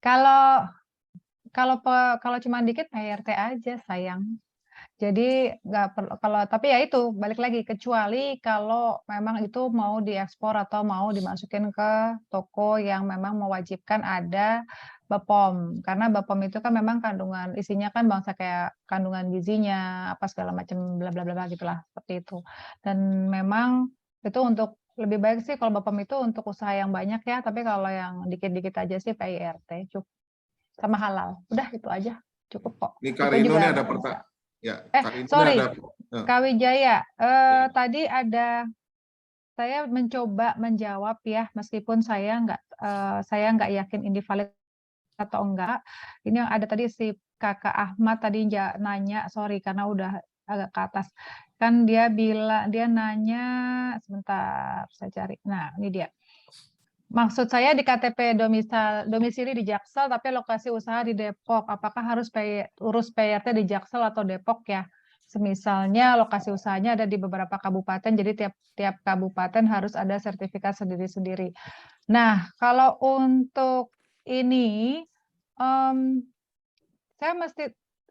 Kalau cuma dikit PRT aja sayang. Jadi nggak perlu, tapi ya itu balik lagi, kecuali kalau memang itu mau diekspor atau mau dimasukin ke toko yang memang mewajibkan ada BPOM, karena BPOM itu kan memang kandungan isinya kan bangsa kayak kandungan gizinya apa segala macam bla bla bla gitulah, seperti itu. Dan memang itu untuk lebih baik sih kalau BPOM itu untuk usaha yang banyak ya, tapi kalau yang dikit-dikit aja sih PIRT cukup, sama halal. Udah itu aja, cukup kok. Ini Itu Karino juga ini ada bisa. pertanyaan. Ya, Sorry, ada. Kak Wijaya, tadi ada, saya mencoba menjawab ya, meskipun saya nggak yakin ini valid atau enggak. Ini yang ada tadi si Kakak Ahmad tadi nanya, sorry karena udah agak ke atas. Kan dia nanya, sebentar saya cari. Nah, ini dia. Maksud saya di KTP domisili di Jaksel tapi lokasi usaha di Depok. Apakah harus urus PRT di Jaksel atau Depok ya? Semisalnya lokasi usahanya ada di beberapa kabupaten, jadi tiap kabupaten harus ada sertifikat sendiri-sendiri. Nah, kalau untuk ini, saya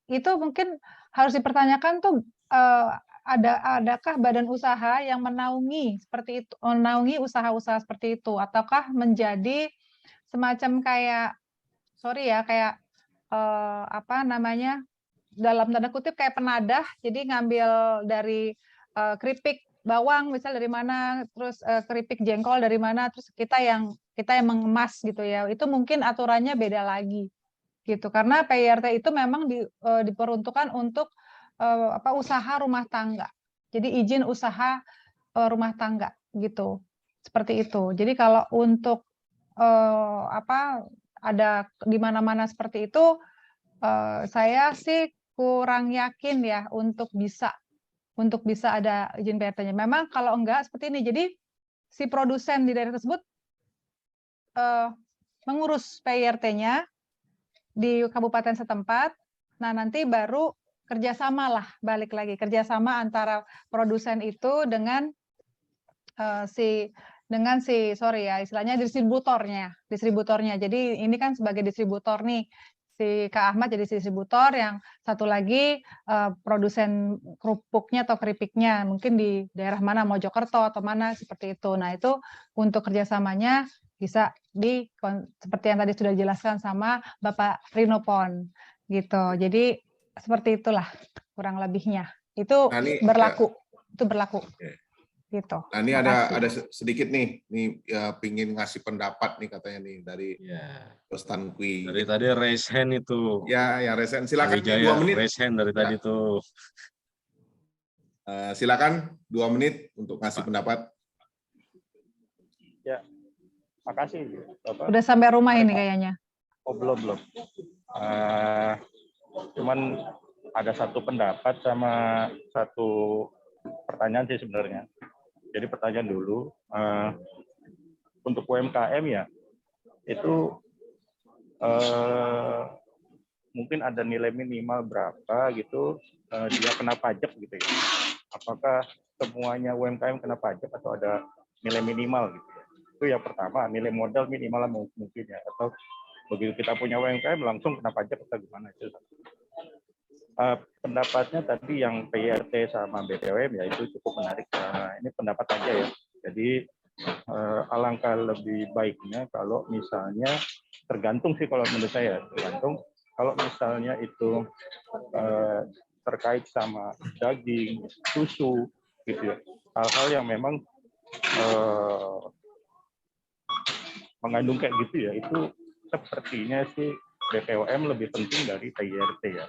itu mungkin harus dipertanyakan tuh, adakah badan usaha yang menaungi seperti itu, menaungi usaha-usaha seperti itu, ataukah menjadi semacam kayak, sorry ya, kayak apa namanya, dalam tanda kutip kayak penadah, jadi ngambil dari keripik bawang misal dari mana, terus keripik jengkol dari mana, terus kita yang mengemas gitu ya, itu mungkin aturannya beda lagi gitu, karena PIRT itu memang diperuntukkan untuk usaha rumah tangga, jadi izin usaha rumah tangga gitu, seperti itu. Jadi kalau untuk ada di mana-mana seperti itu, saya sih kurang yakin ya untuk bisa ada izin PRT-nya. Memang kalau enggak seperti ini, jadi si produsen di daerah tersebut mengurus PIRT-nya di kabupaten setempat. Nah, nanti baru kerjasama lah, balik lagi kerjasama antara produsen itu dengan sorry ya, istilahnya distributornya. Jadi ini kan sebagai distributor nih, si Kak Ahmad jadi distributor, yang satu lagi produsen kerupuknya atau keripiknya mungkin di daerah mana, Mojokerto atau mana, seperti itu. Nah, itu untuk kerjasamanya bisa seperti yang tadi sudah dijelaskan sama Bapak Rinopon gitu. Jadi seperti itulah kurang lebihnya. Itu berlaku. Itu berlaku. Gitu. Nah, ini ada sedikit nih ya, pingin ngasih pendapat nih katanya nih dari Ustaz Kui. Dari tadi raise hand itu. Ya, yang raise hand. Silakan Wijaya, 2 menit. Raise hand dari tadi tuh. Silakan 2 menit untuk ngasih pendapat. Ya, makasih. Bapak. Udah sampai rumah ini kayaknya. Oh, belum. Cuman ada satu pendapat sama satu pertanyaan sih sebenarnya. Jadi pertanyaan dulu, untuk UMKM ya, itu mungkin ada nilai minimal berapa gitu, dia kena pajak gitu ya. Apakah semuanya UMKM kena pajak atau ada nilai minimal gitu ya? Itu yang pertama, nilai modal minimal mungkin ya. Atau begitu kita punya UMKM langsung kena pajak atau gimana itu? Pendapatnya tadi yang PIRT sama BPOM ya itu cukup menarik. Ini pendapat aja ya. Jadi alangkah lebih baiknya kalau misalnya tergantung sih kalau menurut saya, tergantung kalau misalnya itu terkait sama daging, susu gitu ya. Hal-hal yang memang mengandung kayak gitu ya, itu sepertinya sih BPOM lebih penting dari PIRT ya.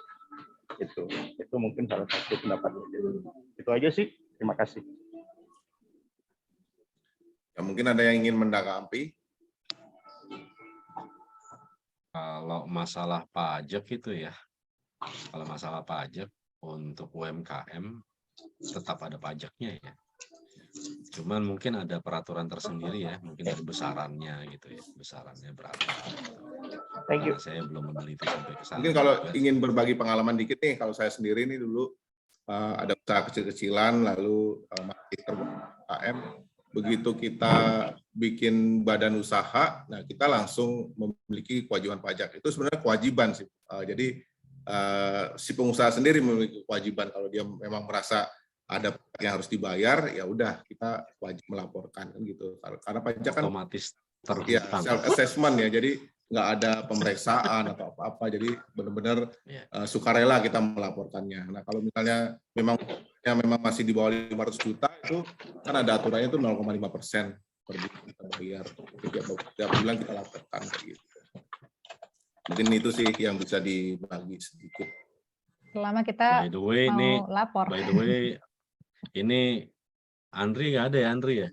Itu mungkin salah satu pendapat. Itu aja sih. Terima kasih. Ya, mungkin ada yang ingin menanggapi. Kalau masalah pajak itu ya, kalau masalah pajak untuk UMKM tetap ada pajaknya ya. Cuman mungkin ada peraturan tersendiri ya, mungkin dari besarannya gitu ya, besarannya berapa. Thank you. Karena saya belum meneliti sampai ke sana. Mungkin kalau juga. ingin berbagi pengalaman dikit nih, kalau saya sendiri nih dulu ada usaha kecil-kecilan, lalu masih UMKM. Begitu kita bikin badan usaha, nah kita langsung memiliki kewajiban pajak. Itu sebenarnya kewajiban sih. Jadi si pengusaha sendiri memiliki kewajiban kalau dia memang merasa ada pajak yang harus dibayar, ya udah kita wajib melaporkan kan gitu. Karena pajak kan otomatis ya terhutang. self assessment ya. Jadi nggak ada pemeriksaan atau apa-apa. Jadi benar-benar sukarela kita melaporkannya. Nah kalau misalnya memang masih di bawah 500 juta itu kan ada aturannya itu 0,5% per bulan kita bayar. Tiap bulan kita laporkan kayak gitu. Mungkin itu sih yang bisa dibagi sedikit. Selama kita By the way, mau lapor. By the way, ini Andri nggak ada ya Andri ya?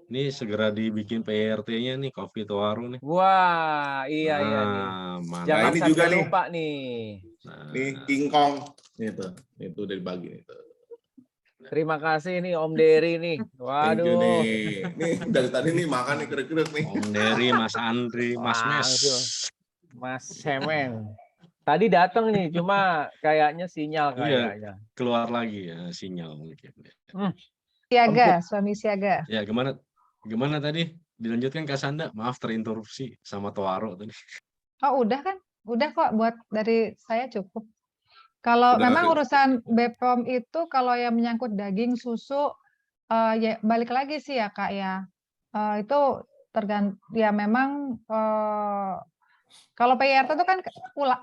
Ini segera dibikin PRT-nya nih, Coffee to Warung nih. Wah, iya nih. Mantap. Jangan ini sampai juga nih. lupa nih. Nih King Kong itu udah dibagi itu. Terima kasih nih Om Dery nih. Thank you Waduh. nih dari tadi nih makan nih kerek-kerek nih. Om Dery, Mas Andri, Mas Mes. Langsung. Mas Semen. Tadi datang nih, cuma kayaknya sinyal kayaknya. Keluar lagi ya sinyal mungkin. Siaga, suami siaga. Ya gimana tadi? Dilanjutkan Kak Sanda. Maaf terinterupsi sama Toaro tadi. Oh udah kan? Udah kok buat dari saya cukup. Kalau Udah, memang urusan BPOM itu kalau yang menyangkut daging, susu, ya balik lagi sih ya Kak ya. Itu tergantung ya memang kalau PIRT itu kan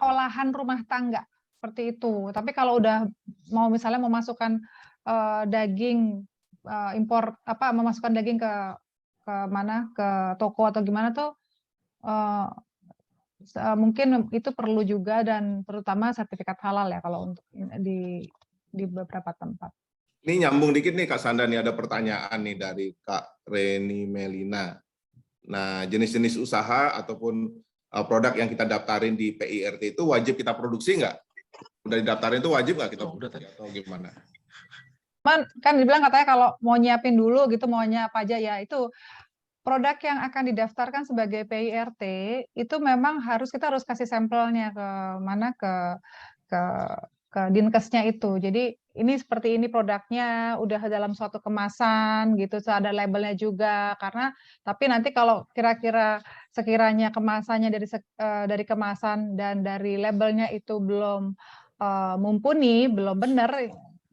olahan rumah tangga seperti itu. Tapi kalau udah mau misalnya memasukkan daging impor memasukkan daging ke mana ke toko atau gimana tuh mungkin itu perlu juga dan terutama sertifikat halal ya kalau untuk di beberapa tempat. Ini nyambung dikit nih Kak Sanda nih ada pertanyaan nih dari Kak Reni Melina. Nah, jenis-jenis usaha ataupun produk yang kita daftarin di PIRT itu wajib kita produksi nggak? Udah didaftarin itu wajib nggak kita produksi atau gimana? Kan dibilang katanya kalau mau nyiapin dulu gitu maunya apa aja ya itu produk yang akan didaftarkan sebagai PIRT itu memang kita harus kasih sampelnya ke mana ke Dinkesnya itu. Jadi ini seperti ini produknya udah dalam suatu kemasan gitu, ada labelnya juga karena tapi nanti kalau sekiranya kemasannya dari kemasan dan dari labelnya itu belum mumpuni, belum benar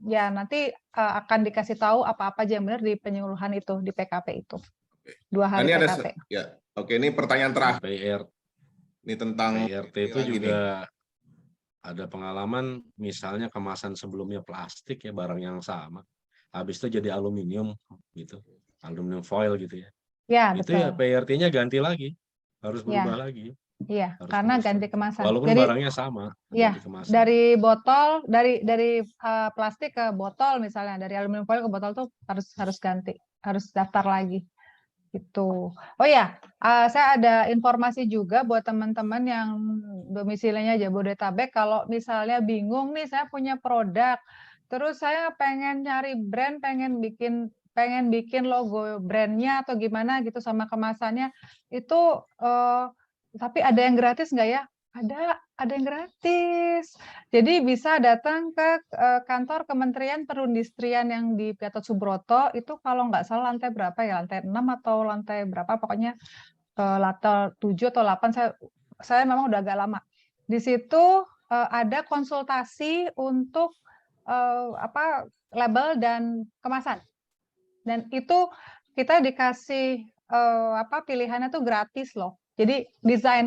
ya nanti akan dikasih tahu apa-apa aja yang benar di penyuluhan itu di PKP itu. 2 hari nah, ini PKP. Ini pertanyaan terakhir. Ini tentang PIRT itu juga ada pengalaman misalnya kemasan sebelumnya plastik ya barang yang sama. Habis itu jadi aluminium gitu. Aluminium foil gitu ya. Ya, itu betul. Ya PIRT-nya ganti lagi. Harus berubah lagi. Iya, karena ganti kemasan. Walaupun jadi, barangnya sama, ganti kemasan. Dari botol, dari plastik ke botol misalnya, dari aluminium foil ke botol tuh harus ganti, harus daftar lagi. Gitu. Oh ya, saya ada informasi juga buat teman-teman yang domisilinya Jabodetabek. Kalau misalnya bingung nih, saya punya produk, terus saya pengen nyari brand, pengen bikin logo brandnya atau gimana gitu sama kemasannya itu. Tapi ada yang gratis nggak ya? Ada yang gratis. Jadi bisa datang ke kantor Kementerian Perindustrian yang di Gatot Subroto, itu kalau nggak salah lantai berapa ya, lantai 6 atau lantai berapa, pokoknya lantai 7 atau 8, saya memang udah agak lama. Di situ ada konsultasi untuk label dan kemasan. Dan itu kita dikasih pilihannya tuh gratis loh. Jadi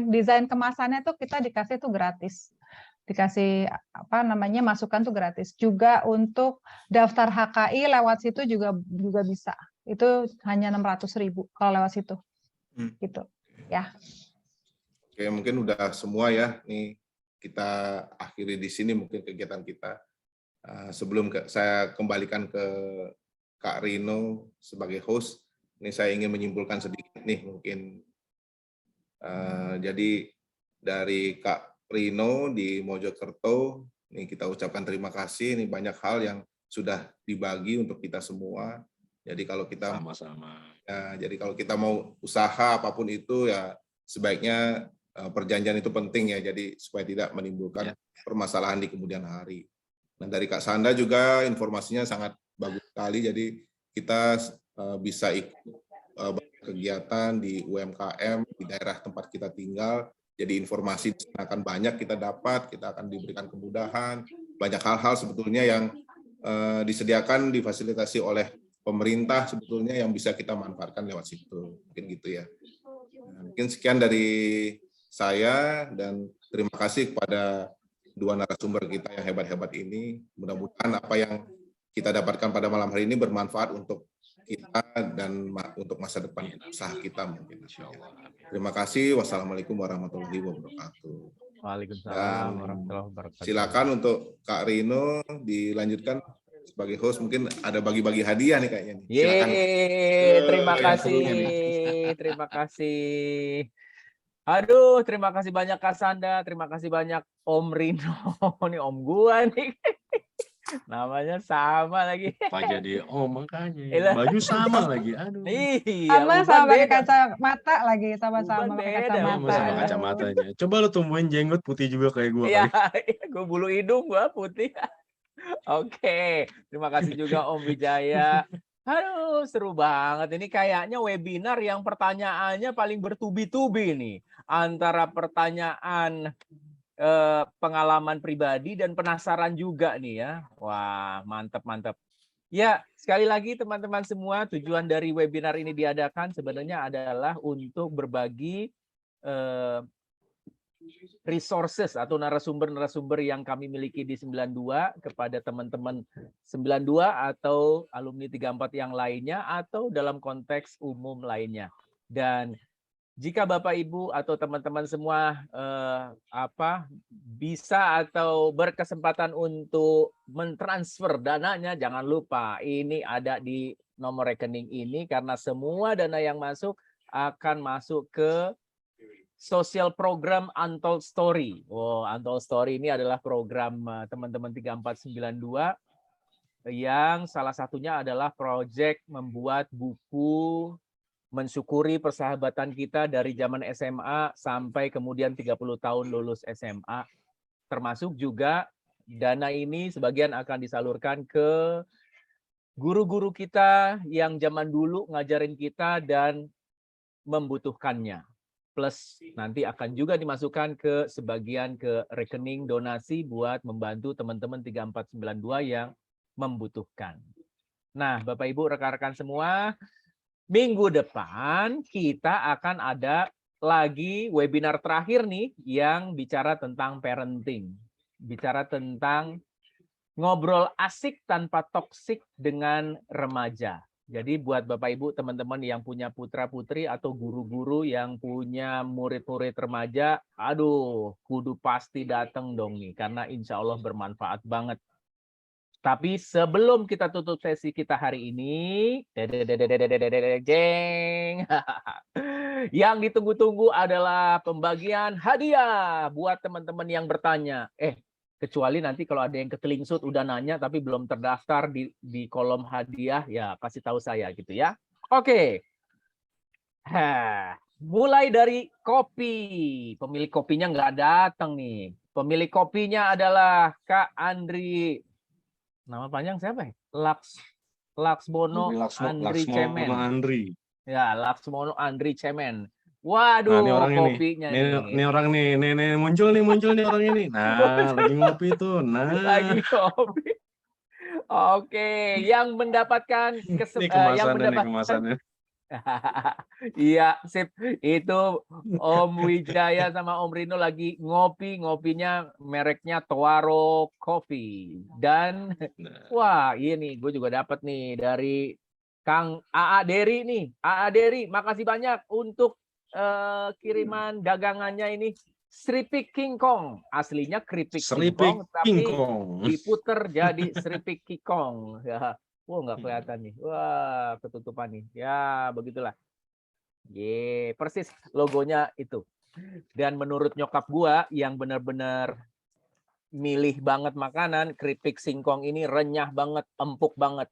desain kemasannya tuh kita dikasih tuh gratis. Dikasih masukan tuh gratis. Juga untuk daftar HKI lewat situ juga bisa. Itu hanya 600.000 kalau lewat situ. Gitu. Ya. Oke, mungkin udah semua ya nih kita akhiri di sini mungkin kegiatan kita. Sebelum saya kembalikan ke Kak Rino sebagai host, ini saya ingin menyimpulkan sedikit nih mungkin. Jadi dari Kak Rino di Mojokerto, ini kita ucapkan terima kasih. Ini banyak hal yang sudah dibagi untuk kita semua. Jadi kalau kita Sama-sama. jadi kalau kita mau usaha apapun itu ya sebaiknya perjanjian itu penting ya. Jadi supaya tidak menimbulkan permasalahan di kemudian hari. Dan dari Kak Sanda juga informasinya sangat bagus sekali. Jadi kita bisa ikut kegiatan di UMKM di daerah tempat kita tinggal. Jadi informasi akan banyak kita dapat, kita akan diberikan kemudahan. Banyak hal-hal sebetulnya yang disediakan, difasilitasi oleh pemerintah sebetulnya yang bisa kita manfaatkan lewat situ. Mungkin gitu ya. Mungkin sekian dari saya dan terima kasih kepada dua narasumber kita yang hebat-hebat ini. Mudah-mudahan apa yang kita dapatkan pada malam hari ini bermanfaat untuk kita dan untuk masa depan usaha kita mungkin. Terima kasih. Wassalamualaikum warahmatullahi wabarakatuh. Waalaikumsalam warahmatullahi wabarakatuh. Silakan untuk Kak Rino dilanjutkan sebagai host. Mungkin ada bagi-bagi hadiah nih kayaknya. Silakan. Terima kasih. Terima kasih. Aduh, terima kasih banyak Kak Sanda, terima kasih banyak Om Rino. Ini Om gua nih. Namanya sama lagi. Pak jadi makanya. Baju sama lagi. Aduh. Iya, sama pakai kacamata lagi, sama-sama pakai kacamata. Sama kacamatanya. Coba lu tumbuhin jenggot putih juga kayak gua Iya, kali. gua bulu hidung gua putih. Oke, terima kasih juga Om Wijaya. Aduh, seru banget. Ini kayaknya webinar yang pertanyaannya paling bertubi-tubi nih. Antara pertanyaan pengalaman pribadi dan penasaran juga nih ya. Wah, mantap-mantap. Ya, sekali lagi teman-teman semua, tujuan dari webinar ini diadakan sebenarnya adalah untuk berbagi resources atau narasumber-narasumber yang kami miliki di 92 kepada teman-teman 92 atau alumni 34 yang lainnya atau dalam konteks umum lainnya. Dan jika Bapak Ibu atau teman-teman semua bisa atau berkesempatan untuk mentransfer dananya, jangan lupa ini ada di nomor rekening ini karena semua dana yang masuk akan masuk ke Social Program Untold Story. Oh, Untold Story ini adalah program teman-teman 3492 yang salah satunya adalah proyek membuat buku mensyukuri persahabatan kita dari zaman SMA sampai kemudian 30 tahun lulus SMA. Termasuk juga dana ini sebagian akan disalurkan ke guru-guru kita yang zaman dulu ngajarin kita dan membutuhkannya. Plus nanti akan juga dimasukkan ke sebagian ke rekening donasi buat membantu teman-teman 3492 yang membutuhkan. Nah, Bapak Ibu, rekan-rekan semua, minggu depan kita akan ada lagi webinar terakhir nih yang bicara tentang parenting. Bicara tentang ngobrol asik tanpa toksik dengan remaja. Jadi buat Bapak Ibu, teman-teman yang punya putra-putri atau guru-guru yang punya murid-murid remaja, aduh, kudu pasti datang dong nih, karena insya Allah bermanfaat banget. Tapi sebelum kita tutup sesi kita hari ini, jeng, yang ditunggu-tunggu adalah pembagian hadiah buat teman-teman yang bertanya. Kecuali nanti kalau ada yang kekelingsut udah nanya tapi belum terdaftar di kolom hadiah, ya kasih tahu saya gitu ya. Oke. Mulai dari kopi. Pemilik kopinya nggak datang nih. Pemilik kopinya adalah Kak Andri. Nama panjang siapa ya? Laksmono Andri Cemen. Ya, Laksmono Andri Cemen. Waduh, nah, ini kopinya ini orang nih, muncul nih orang ini. Nah, lagi ngopi tuh. Nah, lagi ngopi. Oke, yang mendapatkan kemasannya. Iya, sip. Itu Om Wijaya sama Om Rino lagi ngopinya mereknya Toaro Coffee. Dan wah, ini gue juga dapat nih dari Kang AA Dery nih. AA Dery, makasih banyak untuk kiriman dagangannya ini. Seripik King Kong. Aslinya keripik King Seripik Kong, King tapi Kong. diputer jadi seripik King Kong. Ya. Wah, nggak kelihatan nih. Wah, ketutupan nih. Ya, begitulah. Persis logonya itu. Dan menurut nyokap gua yang benar-benar milih banget makanan, keripik singkong ini renyah banget, empuk banget.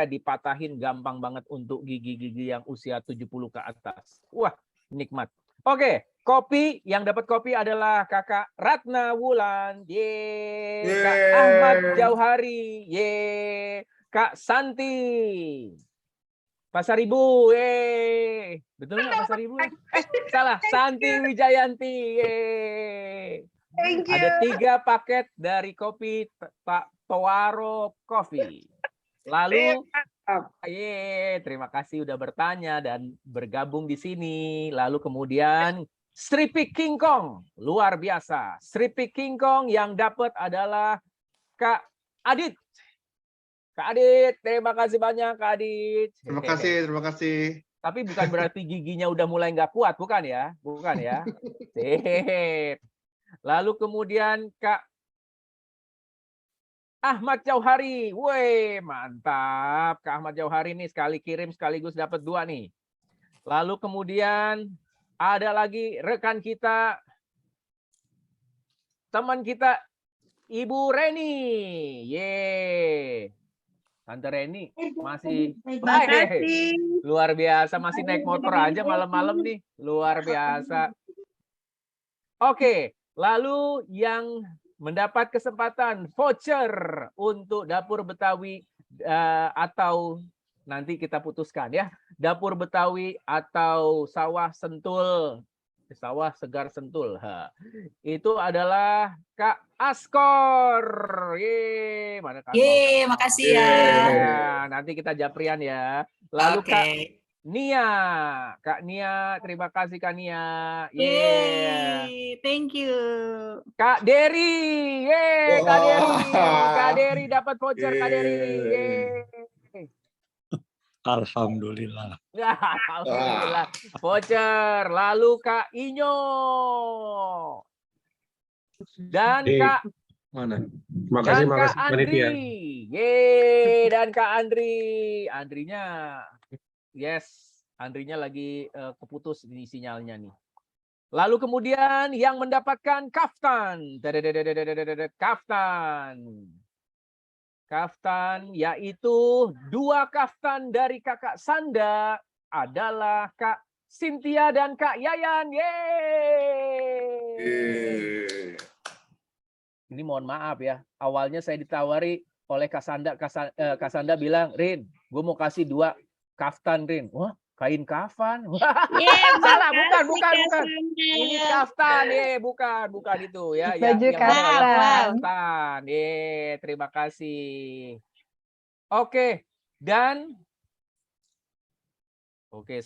Dipatahin gampang banget untuk gigi-gigi yang usia 70 ke atas. Wah, nikmat. Oke, kopi yang dapat kopi adalah Kakak Ratna Wulan. Kak Ahmad Jauhari. Kak Santi. Pasar Ibu. Betul nggak Pasar Ibu? Salah. Santi Wijayanti. Thank you. Ada 3 paket dari kopi Pak Towaro Coffee. Lalu, terima kasih udah bertanya dan bergabung di sini. Lalu kemudian Seripik King Kong, luar biasa. Seripik King Kong yang dapat adalah Kak Adit. Kak Adit, terima kasih banyak Kak Adit. Terima kasih. Tapi bukan berarti giginya udah mulai nggak kuat, bukan ya? Bukan ya. Sip. Lalu kemudian Kak Ahmad Jauhari. Woi, mantap. Kak Ahmad Jauhari nih sekali kirim sekaligus dapat 2 nih. Lalu kemudian ada lagi rekan kita, teman kita, Ibu Reni. Tante Reni masih luar biasa, masih naik motor aja malam-malam nih. Luar biasa. Oke, lalu yang mendapat kesempatan voucher untuk dapur Betawi atau nanti kita putuskan ya, dapur Betawi atau sawah sentul, sawah segar sentul. Itu adalah Kak Askor. Mana Kak Askor? Makasih ya. Nanti kita japrian ya. Lalu Kak Nia, Kak Nia, terima kasih Kak Nia. Thank you. Kak Dery, Kak Dery, Kak Dery dapat voucher Kak Dery. Alhamdulillah. Alhamdulillah. Voucher. Lalu Kak Inyo dan Kak Mana? Makasih Kak panitia. Andri. Dan Kak Andri. Andrinya Andrinya lagi keputus ini sinyalnya nih. Lalu kemudian yang mendapatkan kaftan. Kaftan yaitu 2 kaftan dari Kakak Sanda adalah Kak Cynthia dan Kak Yayan. Ini mohon maaf ya. Awalnya saya ditawari oleh Kak Sanda. Kak Sanda bilang, Rin, gue mau kasih 2 kaftan, Rin. Wah, kain kafan. Salah, bukan. Ini kaftan, bukan itu ya. Baju yang kaftan. Kaftan. Terima kasih. Oke, dan 1,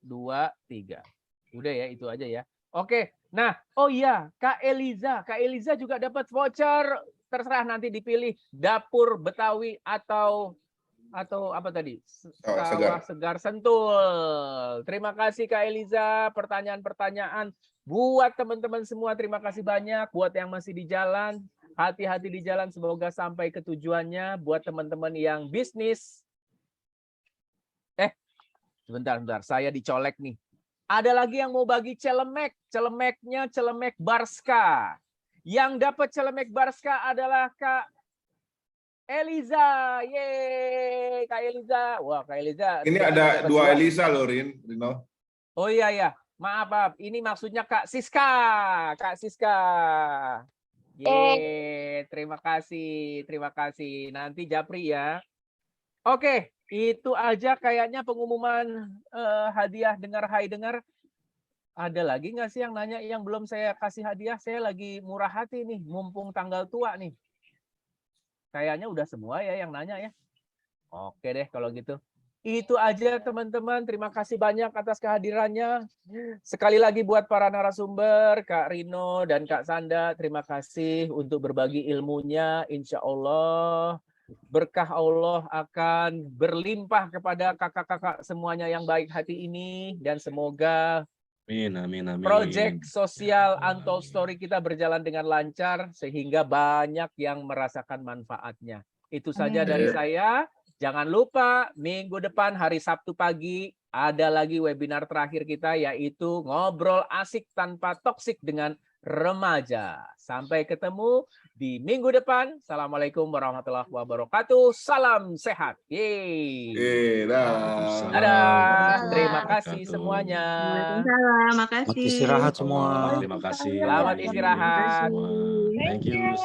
2, 3. Udah ya, itu aja ya. Oke. Nah, oh iya, Kak Eliza juga dapat voucher. Terserah nanti dipilih dapur Betawi atau apa tadi? Sawah segar sentul. Terima kasih Kak Eliza, pertanyaan-pertanyaan buat teman-teman semua. Terima kasih banyak buat yang masih di jalan. Hati-hati di jalan, semoga sampai ke tujuannya. Buat teman-teman yang bisnis. Sebentar, saya dicolek nih. Ada lagi yang mau bagi celemek. Celemeknya celemek Barska. Yang dapat celemek Barska adalah Kak Eliza. Kak Eliza. Wah, Kak Eliza. Ini ada 2 Eliza loh, Rino. Oh iya. Maaf. Ini maksudnya Kak Siska. Terima kasih. Nanti japri ya. Oke, itu aja kayaknya pengumuman hadiah dengar. Ada lagi nggak sih yang nanya yang belum saya kasih hadiah? Saya lagi murah hati nih, mumpung tanggal tua nih. Kayaknya udah semua ya yang nanya ya. Oke deh kalau gitu. Itu aja teman-teman. Terima kasih banyak atas kehadirannya. Sekali lagi buat para narasumber, Kak Rino dan Kak Sanda, terima kasih untuk berbagi ilmunya. Insya Allah berkah Allah akan berlimpah kepada kakak-kakak semuanya yang baik hati ini. Dan semoga Amin, amin, amin. Project sosial Untold Story kita berjalan dengan lancar sehingga banyak yang merasakan manfaatnya. Itu saja Amin. dari saya. Jangan lupa minggu depan hari Sabtu pagi ada lagi webinar terakhir kita yaitu ngobrol asik tanpa toksik dengan remaja. Sampai ketemu di minggu depan. Assalamualaikum warahmatullahi wabarakatuh. Salam sehat. Yeay. Dah. Dadah. Terima Wabarakatuh. kasih semuanya. Waalaikumsalam, makasih. Selamat istirahat semua. Terima kasih. Selamat istirahat. Semua. Thank you.